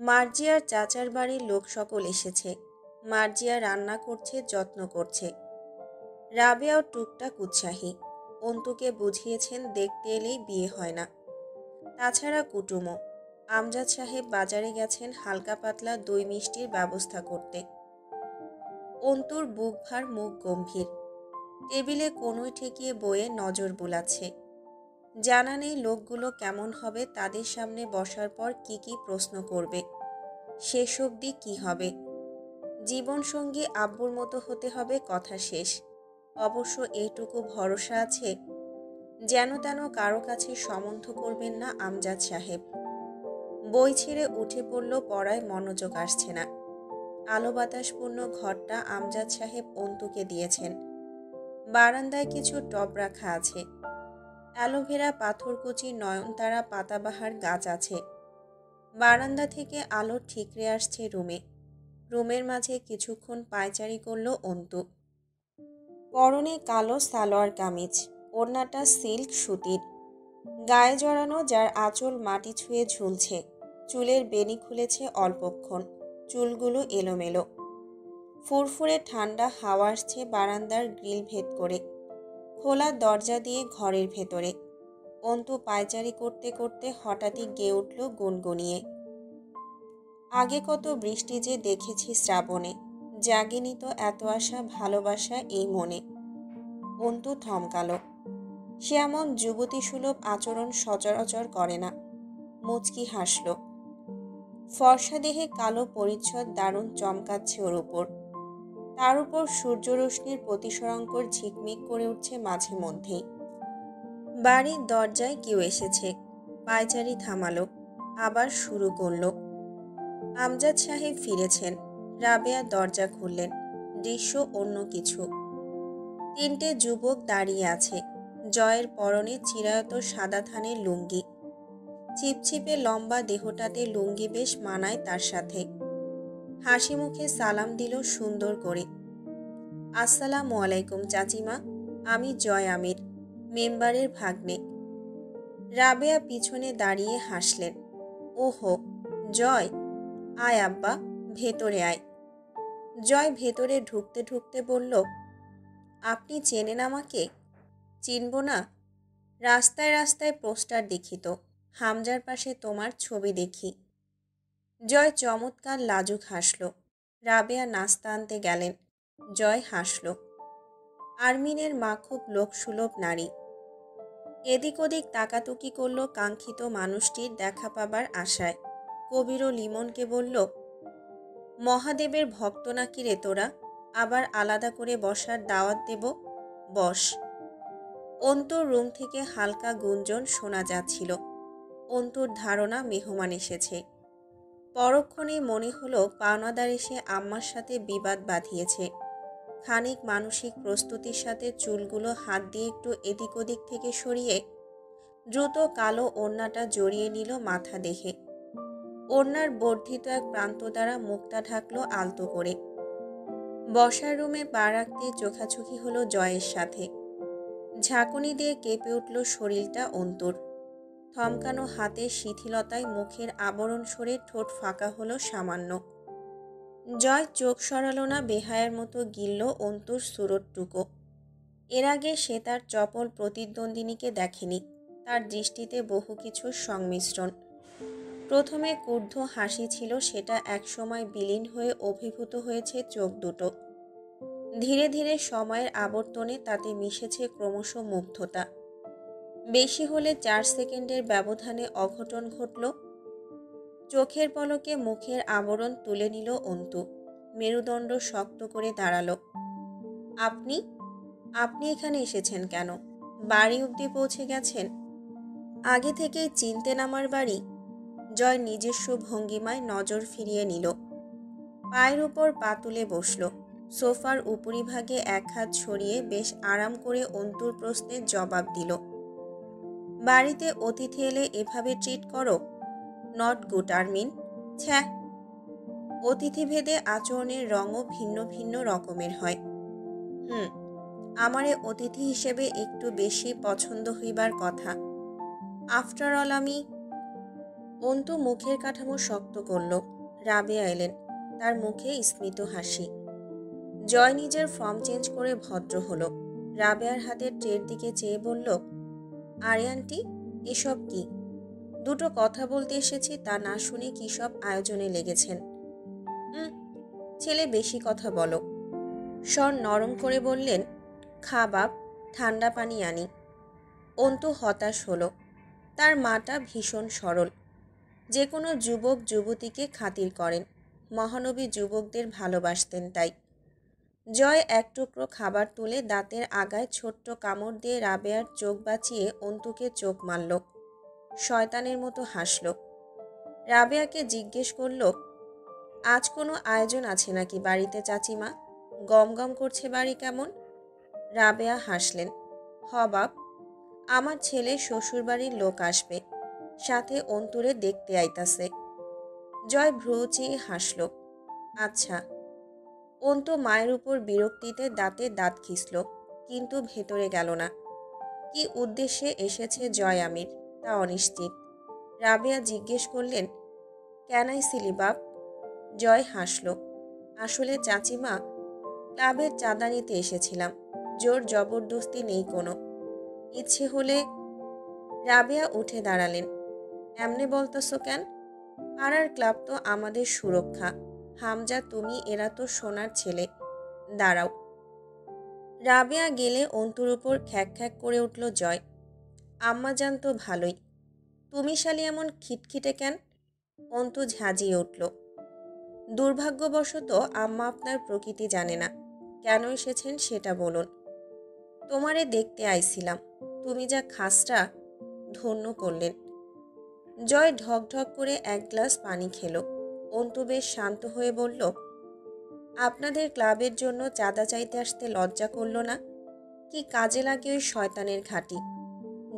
মার্জিয়ার চাচার বাড়ির লোক সকল এসেছে। মার্জিয়া রান্না করছে, যত্ন করছে। রাবেয়াও টুকটাক উৎসাহী। অন্তুকে বুঝিয়েছেন দেখতে এলেই বিয়ে হয় না। তাছাড়া কুটুমও। আমজাদ সাহেব বাজারে গেছেন হালকা পাতলা দই মিষ্টির ব্যবস্থা করতে। অন্তুর বুক ভার, মুখ গম্ভীর। টেবিলে কনুই ঠেকিয়ে বইয়ে নজর বুলাচ্ছে। জানা নেই লোকগুলো কেমন হবে, তাদের সামনে বসার পর কি কি প্রশ্ন করবে, শেষ অবধি কী হবে। জীবনসঙ্গী আব্বুর মতো হতে হবে, কথা শেষ। অবশ্য এইটুকু ভরসা আছে, যেন তেন কারো কাছে সম্বন্ধ করবেন না আমজাদ সাহেব। বই ছেড়ে উঠে পড়ল, পড়ায় মনোযোগ আসছে না। আলো বাতাসপূর্ণ ঘরটা আমজাদ সাহেব অন্তুকে দিয়েছেন। বারান্দায় কিছু টব রাখা আছে। অ্যালোভেরা, পাথরকুচি, নয়নতারা, পাতাবাহার গাছ আছে। বারান্দা থেকে আলো ঠিকরে আসছে রুমে। রুমের মাঝে কিছুক্ষণ পায়চারি করল অন্তু। পরনে কালো সালোয়ার কামিজ, ওড়নাটা সিল্ক সুতির, গায়ে জড়ানো, যার আঁচল মাটি ছুঁয়ে ঝুলছে। চুলের বেনি খুলেছে অল্পক্ষণ, চুলগুলো এলোমেলো। ফুরফুরে ঠান্ডা হাওয়া আসছে বারান্দার গ্রিল ভেদ করে, খোলা দরজা দিয়ে ঘরের ভেতরে। অন্তু পায়চারি করতে করতে হঠাৎই গেয়ে উঠল গুনগুনিয়ে। আগে কত বৃষ্টি যে দেখেছি শ্রাবণে, জাগেনি তো এত আশা ভালোবাসা এই মনে। অন্তু থমকালো। সে এমন যুবতীসুলভ আচরণ সচরাচর করে না। মুচকি হাসল। ফর্সা দেহে কালো পরিচ্ছদ দারুণ চমকাচ্ছে ওর উপর। তার উপর সূর্যরশ্মির প্রতিসরাঙ্কর ঝিকমিক করে উঠছে মাঝে মধ্যেই। বাড়ির দরজায় কেউ এসেছে। পায়চারি থামালো, আবার শুরু করল। আমজাদ সাহেব ফিরেছেন। রাবেয়া দরজা খুললেন। দৃশ্য অন্য কিছু। তিনটে যুবক দাঁড়িয়ে আছে। জয়ের পরনে চিরায়ত সাদা থানের লুঙ্গি। ছিপছিপে লম্বা দেহটাতে লুঙ্গি বেশ মানায় তার সাথে। হাসি মুখে সালাম দিল সুন্দর করে। আসসালামু আলাইকুম চাচিমা, আমি জয় আমির, মেম্বারের ভাগ্নে। রাবেয়া পিছনে দাঁড়িয়ে হাসলেন। ওহো, জয়, আয় আব্বা, ভেতরে আয়। জয় ভেতরে ঢুকতে ঢুকতে বলল, আপনি চেনেন আমাকে? চিনব না? রাস্তায় রাস্তায় পোস্টার দেখি তো, হামজার পাশে তোমার ছবি দেখি। জয় চমৎকার লাজুক হাসল। রাবেয়া নাস্তা আনতে গেলেন। জয় হাসল। আরমিনের মা খুব লোকসুলভ নারী। এদিক ওদিক তাকাতুকি করল কাঙ্ক্ষিত মানুষটির দেখা পাবার আশায়। কবির ও লিমনকে বলল, মহাদেবের ভক্ত নাকি রে তোরা, আবার আলাদা করে বসার দাওয়াত দেব, বস। অন্তুর রুম থেকে হালকা গুঞ্জন শোনা যাচ্ছিল। অন্তুর ধারণা মেহমান এসেছে। পরক্ষণেই মনে হলো পাওনাদার এসে আম্মার সাথে বিবাদ বাঁধিয়েছে। খানিক মানসিক প্রস্তুতির সাথে চুলগুলো হাত দিয়ে একটু এদিক ওদিক থেকে সরিয়ে দ্রুত কালো ওড়নাটা জড়িয়ে নিল মাথা দেখে। ওড়নার বর্ধিত এক প্রান্ত দ্বারা মুখটা ঢাকলো আলতো করে। বসার রুমে পা রাখতে চোখাচোখি হলো জয়ের সাথে। ঝাঁকুনি দিয়ে কেঁপে উঠল শরীরটা অন্তুর। থমকানো হাতের শিথিলতায় মুখের আবরণ সরে ঠোঁট ফাঁকা হলো সামান্য। জয় চোখ সরালো না, বেহায়ার মতো গিলল অন্তুর সুরটটুকু। এর আগে সে তার চপল প্রতিদ্বন্দ্বিনীকে দেখেনি। তার দৃষ্টিতে বহু কিছুর সংমিশ্রণ। প্রথমে ক্রুদ্ধ হাসি ছিল, সেটা একসময় বিলীন হয়ে অভিভূত হয়েছে চোখ দুটো। ধীরে ধীরে সময়ের আবর্তনে তাতে মিশেছে ক্রমশ মুগ্ধতা। বেশি হলে 4 সেকেন্ডের ব্যবধানে অঘটন ঘটল। চোখের পলকে মুখের আবরণ তুলে নিল অন্তু। মেরুদণ্ড শক্ত করে দাঁড়ালো। আপনি আপনি এখানে এসেছেন কেন? বাড়ি অবধি পৌঁছে গেছেন? আগে থেকেই চিনতেন আমার বাড়ি? জয় নিজস্ব ভঙ্গিমায় নজর ফিরিয়ে নিল। পায়ের উপর পা তুলে বসল। সোফার উপরিভাগে এক হাত ছড়িয়ে বেশ আরাম করে অন্তুর প্রশ্নের জবাব দিল। বাড়িতে অতিথি এলে এভাবে ট্রিট করো? Not good Armin. ছ্যাঃ। অতিথিভেদে আচরণের রঙও ভিন্ন ভিন্ন রকমের হয়। আমারে অতিথি হিসেবে একটু বেশি পছন্দ হইবার কথা। আফটার অল আমি অন্তু মুখের কাঠামো শক্ত করল। রাবেয়া এলেন, তার মুখে স্মিত হাসি। জয় নিজের ফর্ম চেঞ্জ করে ভদ্র হলো। রাবেয়ার হাতের ট্রের দিকে চেয়ে বলল, আরে আন্টি, এসব কি? দুটো কথা বলতে এসেছি তা না শুনে কি সব আয়োজনে লেগেছেন? ছেলে বেশি কথা বলো। স্বর নরম করে বললেন, খা বাপ, ঠান্ডা পানি আনি। অন্তু হতাশ হলো। তার মাটা ভীষণ সরল, যে কোনো যুবক যুবতীকে খাতির করেন, মহানবী যুবকদের ভালোবাসতেন তাই। জয় এক টুকরো খাবার তুলে দাঁতের আগায় ছোট্ট কামড় দিয়ে রাবেয়ার চোখ বাঁচিয়ে অন্তুকে চোখ মারল। শয়তানের মতো হাসল। রাবেয়াকে জিজ্ঞেস করল, আজ কোনো আয়োজন আছে নাকি বাড়িতে চাচিমা? গম গম করছে বাড়ি কেমন? রাবেয়া হাসলেন, হ বাপ, আমার ছেলে শ্বশুরবাড়ির লোক আসবে, সাথে অন্তুরে দেখতে আইতাছে। জয় ভ্রু চেয়ে হাসল, আচ্ছা। অন্তু মায়ের উপর বিরক্তিতে দাঁতে দাঁত খিসল, কিন্তু ভেতরে গেল না। কি উদ্দেশ্যে এসেছে জয় আমির তা অনিশ্চিত। রাবেয়া জিজ্ঞেস করলেন, কেন আইছিলি বাপ? জয় হাসল, আসলে চাচিমা, ক্লাবের চাঁদা নিতে এসেছিলাম, জোর জবরদস্তি নেই কোনো, ইচ্ছে হলে। রাবেয়া উঠে দাঁড়ালেন, এমনে বলতেছো কেন? পাড়ার ক্লাব তো আমাদের সুরক্ষা। হামজা, তুমি, এরা তো সোনার ছেলে, দাঁড়াও। রাবেয়া গেলে অন্তুর উপর খ্যাক খ্যাক করে উঠল জয়। আম্মা জান তো ভালোই, তুমি শালি এমন খিটখিটে কেন? অন্তু ঝাঁজিয়ে উঠল, দুর্ভাগ্যবশত আম্মা আপনার প্রকৃতি জানে না। কেন এসেছেন সেটা বলুন। তোমারে দেখতে আইছিলাম, তুমি যা খাসরা, ধন্য করলেন। জয় ঢক ঢক করে এক গ্লাস পানি খেল। অন্তু বেশ শান্ত হয়ে বলল, আপনাদের ক্লাবের জন্য চাঁদা চাইতে আসতে লজ্জা করল না? কি কাজে লাগে ওই শয়তানের ঘাঁটি?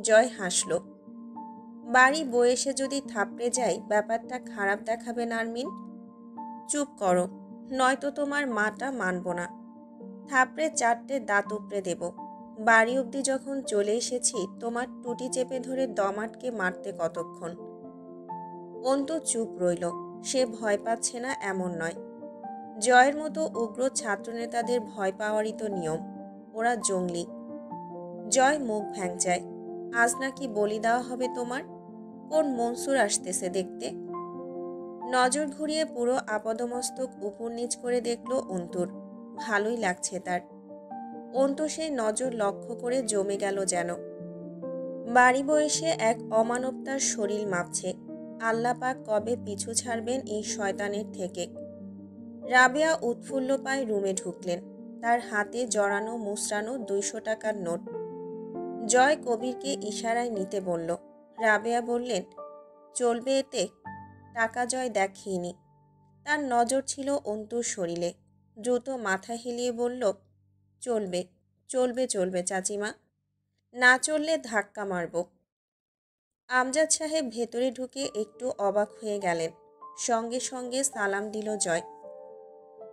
জয় হাসল, বাড়ি বয়েসে যদি থাপড়ে যাই ব্যাপারটা খারাপ দেখাবে নারমিন। চুপ করো, নয়তো তোমার মাটা মানব না। থাপড়ে 4টে দাঁত উপড়ে দেব। বাড়ি অবধি যখন চলে এসেছি তোমার টুটি চেপে ধরে দম আটকে মারতে কতক্ষণ? অন্তু চুপ রইল। সে ভয় পাচ্ছে না এমন নয়। জয়ের মতো উগ্র ছাত্রনেতাদের ভয় পাওয়ারই তো নিয়ম, ওরা জঙ্গলি। জয় মুখ ভ্যাংচায়, আজ নাকি বলি দেওয়া হবে তোমার? কোন মনসুর আসতেছে দেখতে? নজর ঘুরিয়ে পুরো আপাদমস্তক উপর নিচ করে দেখল অন্তুর। ভালোই লাগছে তার। অন্তু সেই নজর লক্ষ্য করে জমে গেল যেন। বাড়ি বয়সে এক অমানবতার শরীর মাপছে। আল্লাহ পাক কবে পিছু ছাড়বেন এই শয়তানের থেকে। রাবেয়া উৎফুল্ল পায়ে রুমে ঢুকলেন। তার হাতে জড়ানো মুচড়ানো 200 টাকার নোট। জয় কবিরকে ইশারায় নিতে বলল। রাবেয়া বললেন, চলবে এতে? টাকা জয় দেখেইনি। তার নজর ছিল অন্তুর শরীরে। দ্রুত মাথা হেলিয়ে বলল, চলবে চলবে চলবে চাচিমা, না চললে ধাক্কা মারব। আমজাদ সাহেব ভেতরে ঢুকে একটু অবাক হয়ে গেলেন। সঙ্গে সঙ্গে সালাম দিল জয়।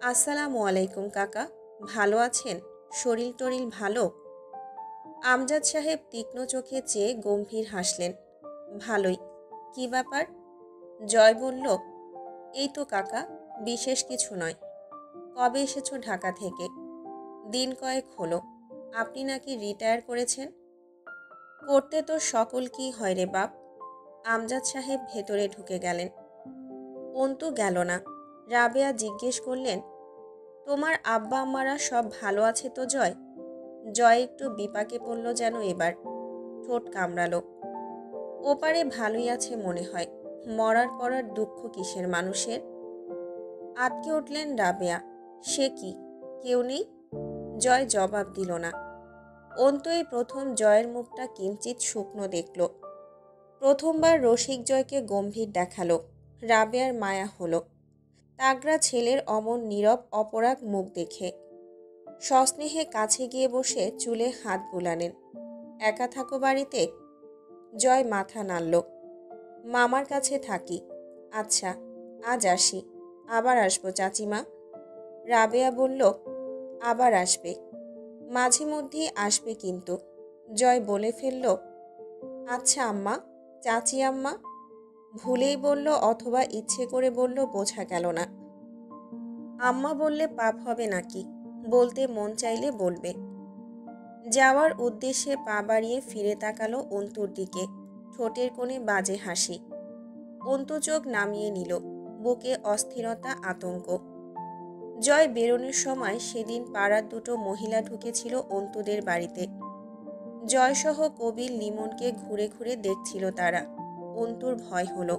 আসসালামু আলাইকুম কাকা, ভালো আছেন? শরীর টরিল ভালো? আমজাদ সাহেব তীক্ষ্ণ চোখে চেয়ে গম্ভীর হাসলেন। ভালোই। কি ব্যাপার? জয় বলল, এই তো কাকা, বিশেষ কিছু নয়। কবে এসেছো ঢাকা থেকে? দিন কয়েক হলো। আপনি নাকি রিটায়ার করেছেন? করতে তো সকল কি হয় রে বাপ। আমজাদ সাহেব ভেতরে ঢুকে গেলেন। অন্তু গেল না। রাবেয়া জিজ্ঞেস করলেন, তোমার আব্বা আম্মারা সব ভালো আছে তো জয়? জয় একটু বিপাকে পড়ল যেন এবার। ঠোঁট কামড়ালো। ওপারে ভালোই আছে মনে হয়। মরার পর আর দুঃখ কিসের মানুষের? আটকে উঠলেন রাবেয়া। সে কি, কেউ নেই? জয় জবাব দিল না। অন্তু এই প্রথম জয়ের মুখটা কিঞ্চিত শুকনো দেখল। প্রথমবার রসিক জয়কে গম্ভীর দেখালো। রাবেয়ার মায়া হলো তাগড়া ছেলের অমন নীরব অপরাগ মুখ দেখে। সস্নেহে কাছে গিয়ে বসে চুলে হাত বুলালেন। একা থাকো বাড়িতে? জয় মাথা নাড়ল। মামার কাছে থাকি। আচ্ছা, আজ আসি, আবার আসবো চাচিমা। রাবেয়া বলল, আবার আসবে, মাঝে মধ্যেই আসবে কিন্তু। জয় বলে ফেলল, আচ্ছা আম্মা, চাচি আম্মা। ভুলেই বলল অথবা ইচ্ছে করে বলল বোঝা গেল না। আম্মা বললে পাপ হবে নাকি? বলতে মন চাইলে বলবে। যাওয়ার উদ্দেশ্যে পা বাড়িয়ে ফিরে তাকালো অন্তুর দিকে। ঠোঁটের কোণে বাজে হাসি। অন্তু চোখ নামিয়ে নিল। বুকে অস্থিরতা, আতঙ্ক। জয় বেরোনোর সময় সেদিন পাড়ার দুটো মহিলা ঢুকেছিল অন্তুদের বাড়িতে। জয়সহ কবির, লিমনকে ঘুরে ঘুরে দেখছিল তারা। অন্তুর ভয় হলো।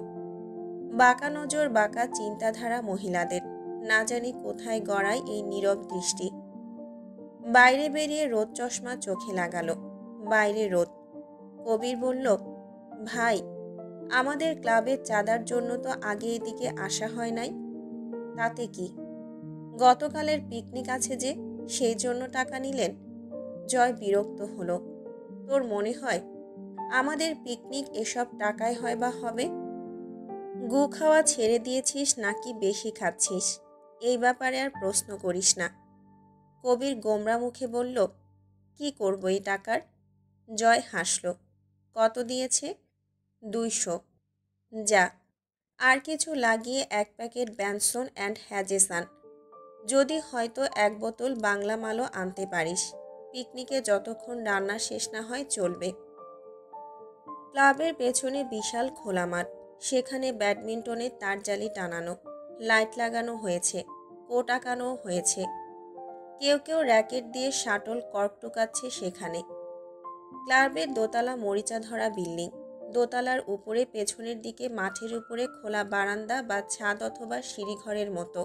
বাঁকা নজর, বাঁকা চিন্তাধারা মহিলাদের। না জানি কোথায় গড়ায় এই নীরব দৃষ্টি। বাইরে বেরিয়ে রোদ চশমা চোখে লাগালো। বাইরে রোদ। কবির বলল, ভাই, আমাদের ক্লাবের চাঁদার জন্য তো আগে এদিকে আসা হয় নাই। তাতে কি? গতকালের পিকনিক আছে যে, সেই জন্য টাকা নিলেন। জয় বিরক্ত হলো। তোর মনে হয় আমাদের পিকনিক এসব টাকায় হয় বা হবে? গু খাওয়া ছেড়ে দিয়েছিস নাকি বেশি খাচ্ছিস? এই ব্যাপারে আর প্রশ্ন করিস না। কবির গোমরা মুখে বলল, কি করব এই টাকার? জয় হাসল। কত দিয়েছে? 200। যা, আর কিছু লাগিয়ে 1 প্যাকেট ব্যানসন অ্যান্ড হ্যাজেসান, যদি হয়তো 1 বোতল বাংলা মালও আনতে পারিস। পিকনিকে যতক্ষণ রান্না শেষ না হয় চলবে। ক্লাবের পেছনে বিশাল খোলা মাঠ। সেখানে ব্যাডমিন্টনের তারজালি টানানো, লাইট লাগানো হয়েছে, কোট আঁকানো হয়েছে। কেউ কেউ র্যাকেট দিয়ে শাটল কর্ক টুকাচ্ছে সেখানে। ক্লাবের দোতলা মরিচা ধরা বিল্ডিং। দোতলার উপরে পেছনের দিকে মাঠের উপরে খোলা বারান্দা বা ছাদ অথবা সিঁড়িঘরের মতো।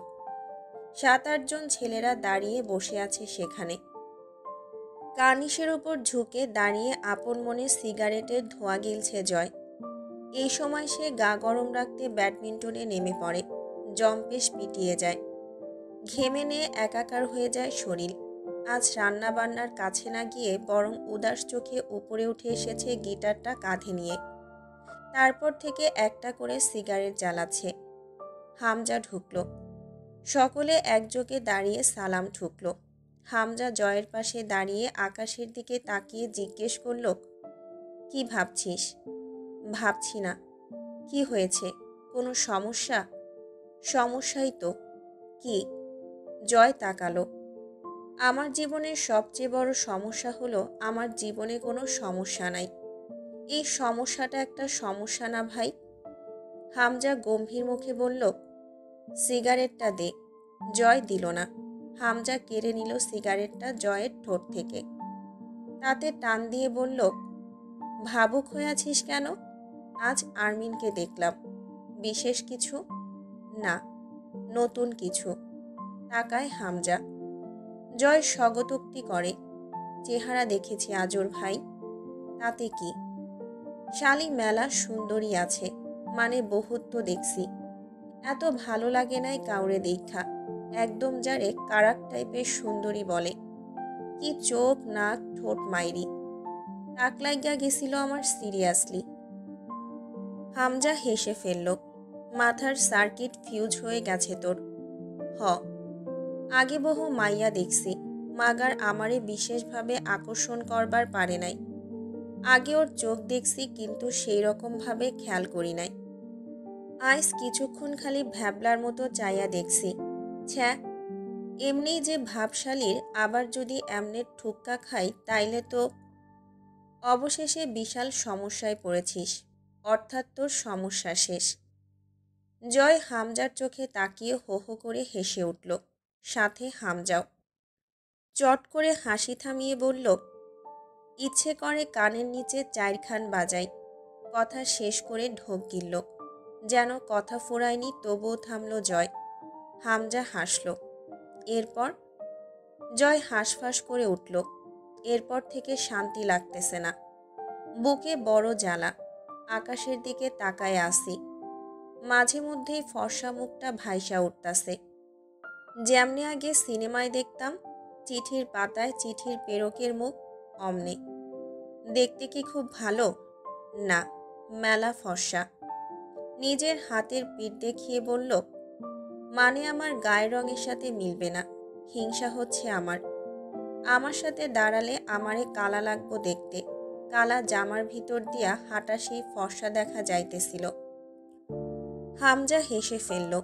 7-8 জন ছেলেরা দাঁড়িয়ে বসে আছে সেখানে। কার্নিশের উপর ঝুঁকে দাঁড়িয়ে আপন মনে সিগারেটের ধোঁয়া গিলছে জয়। এই সময় সে গা গরম রাখতে ব্যাডমিন্টনে নেমে পড়ে। জম্পেশ পিটিয়ে যায়। ঘেমে নিয়ে একাকার হয়ে যায় শরীর। আজ রান্না বান্নার কাছে না গিয়ে বরং উদাস চোখে উপরে উঠে এসেছে গিটারটা কাঁধে নিয়ে। তারপর থেকে একটা করে সিগারেট জ্বালাচ্ছে। হামজা ঢুকলো। সকলে একযোগে দাঁড়িয়ে সালাম ঠুকলো। হামজা জয়ের পাশে দাঁড়িয়ে আকাশের দিকে তাকিয়ে জিজ্ঞেস করল, কি ভাবছিস? ভাবছি না। কি হয়েছে? কোনো সমস্যা? সমস্যাই তো। কি? জয় তাকালো। আমার জীবনের সবচেয়ে বড় সমস্যা হলো আমার জীবনে কোনো সমস্যা নাই। এই সমস্যাটা একটা সমস্যা না ভাই? হামজা গম্ভীর মুখে বলল, সিগারেটটা দে। জয় দিল না। হামজা কেড়ে নিল সিগারেটটা জয়ের ঠোঁট থেকে। তাতে টান দিয়ে বলল, ভাবুক হয়ে আছিস কেন? আজ আরমিনকে দেখলাম। বিশেষ কিছু? না, নতুন কিছু। তাকায় হামজা। জয় স্বগতোক্তি করে, চেহারা দেখেছি আজর ভাই। তাতে কি? শালি মেলা সুন্দরী আছে, মানে বহুত তো দেখছি। এত ভালো লাগে নাই কাউরে দেখা। একদম যারে কারাক টাইপের সুন্দরী বলে। কি চোখ, নাক, ঠোঁট মাইরি। তাক লাগিয়া গেছিল আমার সিরিয়াসলি। হামজা হেসে ফেলল। মাথার সার্কিট ফিউজ হয়ে গেছে তোর। হ, আগে বহু মাইয়া দেখছি, মাগার আমারে বিশেষভাবে আকর্ষণ করবার পারে নাই। আগে ওর চোখ দেখছি, কিন্তু সেই রকমভাবে খেয়াল করি নাই। আইস কিছুক্ষণ খালি ভ্যাবলার মতো চাইয়া দেখছি। ছ্যা, এমনি যে ভাবশালীর, আবার যদি এমনে ঠুক্কা খাই তাইলে তো। অবশেষে বিশাল সমস্যায় পড়েছিস, অর্থাৎ তোর সমস্যা শেষ। জয় হামজার চোখে তাকিয়ে হো হো করে হেসে উঠল। সাথে হামজাও। চট করে হাসি থামিয়ে বলল, ইচ্ছে করে কানের নিচে 4 খান বাজাই। কথা শেষ করে ঢোক গিলল। যেন কথা ফোরায়নি, তবুও থামল জয়। হামজা হাসল। এরপর? জয় হাঁসফাঁস করে উঠল। এরপর থেকে শান্তি লাগতেছে না। বুকে বড় জ্বালা। আকাশের দিকে তাকায় আসি। মাঝে মধ্যেই ফর্সা মুখটা ভাইসা উঠতাছে। যেমনি আগে সিনেমায় দেখতাম, চিঠির পাতায় চিঠির প্রেরকের মুখ, অমনে। দেখতে কি খুব ভালো? না, মেলা ফর্সা। নিজের হাতের পিঠ দেখিয়ে বলল, মানে আমার গায়ের রঙের সাথে মিলবে না। হিংসা হচ্ছে আমার। আমার সাথে দাঁড়ালে আমারে কালা লাগবো দেখতে। কালা জামার ভিতর দিয়া হাঁটা সেই ফর্সা দেখা যাইতেছিল। হামজা হেসে ফেলল।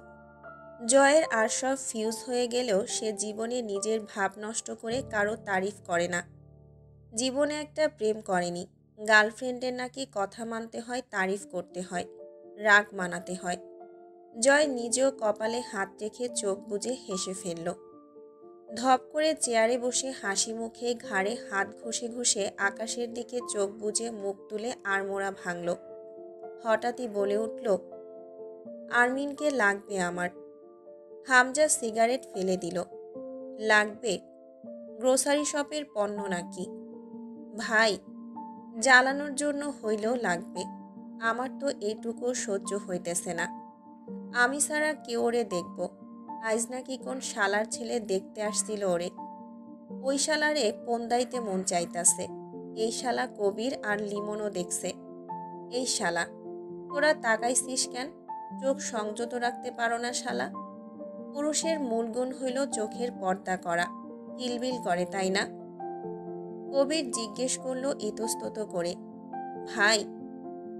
জয়ের আর সব ফিউজ হয়ে গেলেও সে জীবনে নিজের ভাব নষ্ট করে কারো তারিফ করে না। জীবনে একটা প্রেম করেনি, গার্লফ্রেন্ডের নাকি কথা মানতে হয়, তারিফ করতে হয়, রাগ মানাতে হয়। জয় নিজেও কপালে হাত রেখে চোখ বুজে হেসে ফেলল। ধপ করে চেয়ারে বসে হাসি মুখে ঘাড়ে হাত ঘষে ঘষে আকাশের দিকে চোখ বুজে মুখ তুলে আড়মোড়া ভাঙল। হঠাৎই বলে উঠল, আরমিনকে লাগবে আমার। হামজা সিগারেট ফেলে দিল। লাগবে? গ্রোসারি শপের পণ্য নাকি? ভাই, জ্বালানোর জন্য হইলেও লাগবে। আমার তো এইটুকু সহ্য হইতেছে না। আমি ছাড়া কে ওরে দেখব? আইজ নাকি কোন শালার ছেলে দেখতে আসছিল ওরে। ওই শালারে পন্দাইতে মন চাইতাছে। এই শালা কবির আর লিমনও দেখছে। এই শালা, তোরা তাকাইছিস কেন? চোখ সংযত রাখতে পারো না শালা? পুরুষের মূল গুণ হইল চোখের পর্দা করা, কিলবিল করে, তাই না? কবির জিজ্ঞেস করল ইতস্তত করে, ভাই,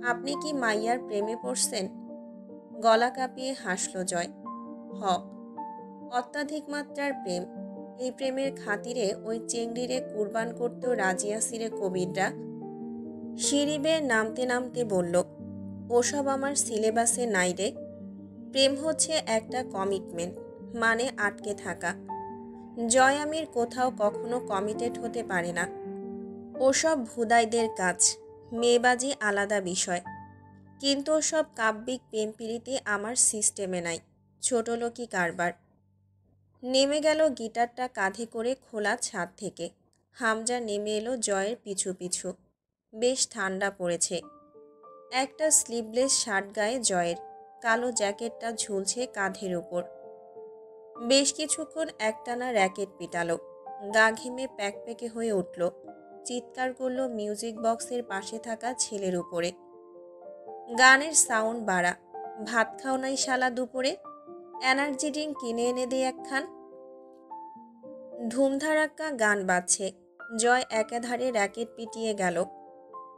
আপনি কি মাইয়ার প্রেমে পড়ছেন? গলা কাঁপিয়ে হাসল জয়। হ, অত্যাধিক মাত্রার প্রেম। এই প্রেমের খাতিরে ওই চেংড়িরে কুরবান করতেও রাজি আসিরে কবিররা। সিঁড়ি বেয়ে নামতে নামতে বলল, ওসব আমার সিলেবাসে নাই রে। প্রেম হচ্ছে একটা কমিটমেন্ট, মানে আটকে থাকা। জয় আমির কোথাও কখনো কমিটেড হতে পারে না। ওসব ভুদাইদের কাজ। মেয়েবাজি আলাদা বিষয়, কিন্তু ওসব কাব্যিক প্রেম প্রীতি আমার সিস্টেমে নাই। ছোটলোকি কারবার। নেমে গেল গিটারটা কাঁধে করে খোলা ছাদ থেকে। হামজা নেমে এলো জয়ের পিছু পিছু। বেশ ঠান্ডা পড়েছে। একটা স্লিভলেস শার্ট গায়ে জয়ের, কালো জ্যাকেটটা ঝুলছে কাঁধের উপর। বেশ কিছুক্ষণ একটানা র্যাকেট পিটালো। গা ঘেমে প্যাকপ্যাকে হয়ে উঠল। চিৎকার করলো মিউজিক বক্সের পাশে থাকা ছেলের উপরে, গানের সাউন্ড বাড়া। ভাত খাও নাই শালা দুপুরে? এনার্জি ড্রিঙ্ক কিনে এনে দে একখান। ধুমধারাক্কা গান বাজছে। জয় একাধারে র্যাকেট পিটিয়ে গেল।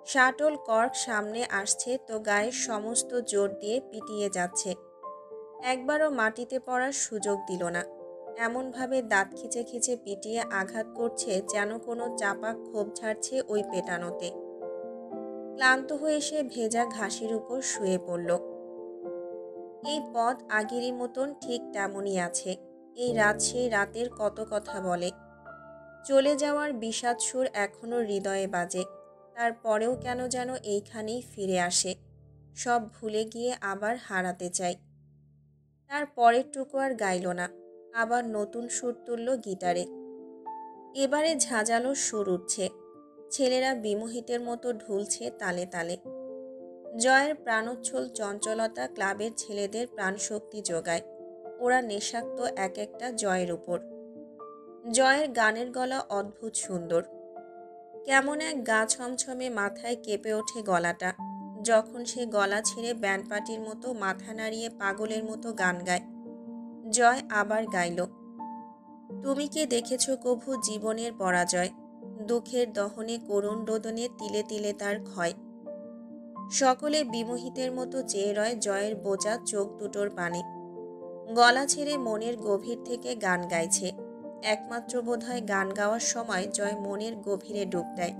শাটল কর্ক সামনে আসছে তো গায়ের সমস্ত জোর দিয়ে পিটিয়ে যাচ্ছে। একবারও মাটিতে পড়ার সুযোগ দিল না। এমনভাবে দাঁত খিচে খিচে পিটিয়ে আঘাত করছে যেন কোনো চাপা ক্ষোভ ঝাড়ছে ওই পেটানোতে। ক্লান্ত হয়ে সে ভেজা ঘাসের উপর শুয়ে পড়ল। এই পথ আগেরই মতন ঠিক তেমনই আছে। এই রাত সেই রাতের কত কথা বলে। চলে যাওয়ার বিষাদ সুর এখনো হৃদয়ে বাজে। তারপরেও কেন যেন এইখানেই ফিরে আসে। সব ভুলে গিয়ে আবার হারাতে চাই। তার পরেরটুকু আর গাইল না। আবার নতুন সুর তুলল গিটারে। এবারে ঝাঁঝালো সুর উঠছে। ছেলেরা বিমোহিতের মতো ঢুলছে তালে তালে। জয়ের প্রাণোচ্ছল চঞ্চলতা ক্লাবের ছেলেদের প্রাণশক্তি যোগায়। ওরা নেশাক্ত এক একটা জয়ের উপর। জয়ের গানের গলা অদ্ভুত সুন্দর। কেমন এক গা ছমছমে মাথায় কেঁপে ওঠে গলাটা যখন সে গলা ছেড়ে ব্যান্ড পার্টির মতো মাথা নাড়িয়ে পাগলের মতো গান গায়। জয় আবার গাইল, তুমি কি দেখেছ কভু জীবনের পরাজয়? দুঃখের দহনে করুণ রোদনে তিলে তিলে তার ক্ষয়। সকলে বিমোহিতের মতো চেয়ে রয় জয়ের বোঝা চোখ দুটোর পানে। গলা ছেড়ে মনের গভীর থেকে গান গাইছে। একমাত্র বোধহয় গান গাওয়ার সময় জয় মনের গভীরে ডুব দেয়।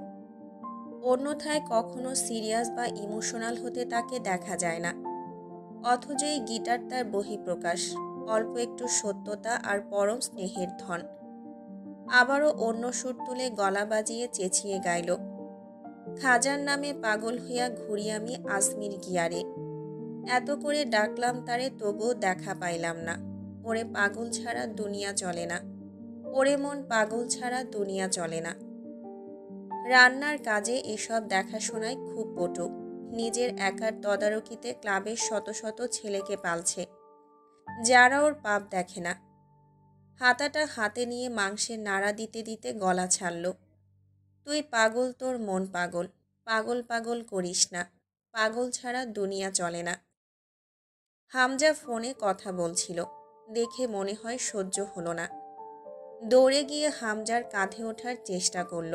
অন্যথায় কখনো সিরিয়াস বা ইমোশনাল হতে তাকে দেখা যায় না। অথচ এই গিটার তার বহিঃপ্রকাশ, অল্প একটু সত্যতা আর পরম স্নেহের ধন। আবারও অন্য সুর তুলে গলা বাজিয়ে চেঁচিয়ে গাইল, খাজার নামে পাগল হইয়া ঘুরি আমি আজমির গিয়ারে। এত করে ডাকলাম তারে তবুও দেখা পাইলাম না। ওরে পাগল ছাড়া দুনিয়া চলে না। ওরে মন পাগল ছাড়া দুনিয়া চলে না। রান্নার কাজে এসব দেখাশোনায় খুব পটু। নিজের একার তদারকিতে ক্লাবের শত শত ছেলেকে পালছে, যারা ওর পাপ দেখে না। হাতাটা হাতে নিয়ে মাংসের নাড়া দিতে দিতে গলা ছাড়ল, তুই পাগল, তোর মন পাগল। পাগল পাগল করিস না। পাগল ছাড়া দুনিয়া চলে না। হামজা ফোনে কথা বলছিল দেখে মনে হয় সহ্য হলো না। দৌড়ে গিয়ে হামজার কাঁধে ওঠার চেষ্টা করল।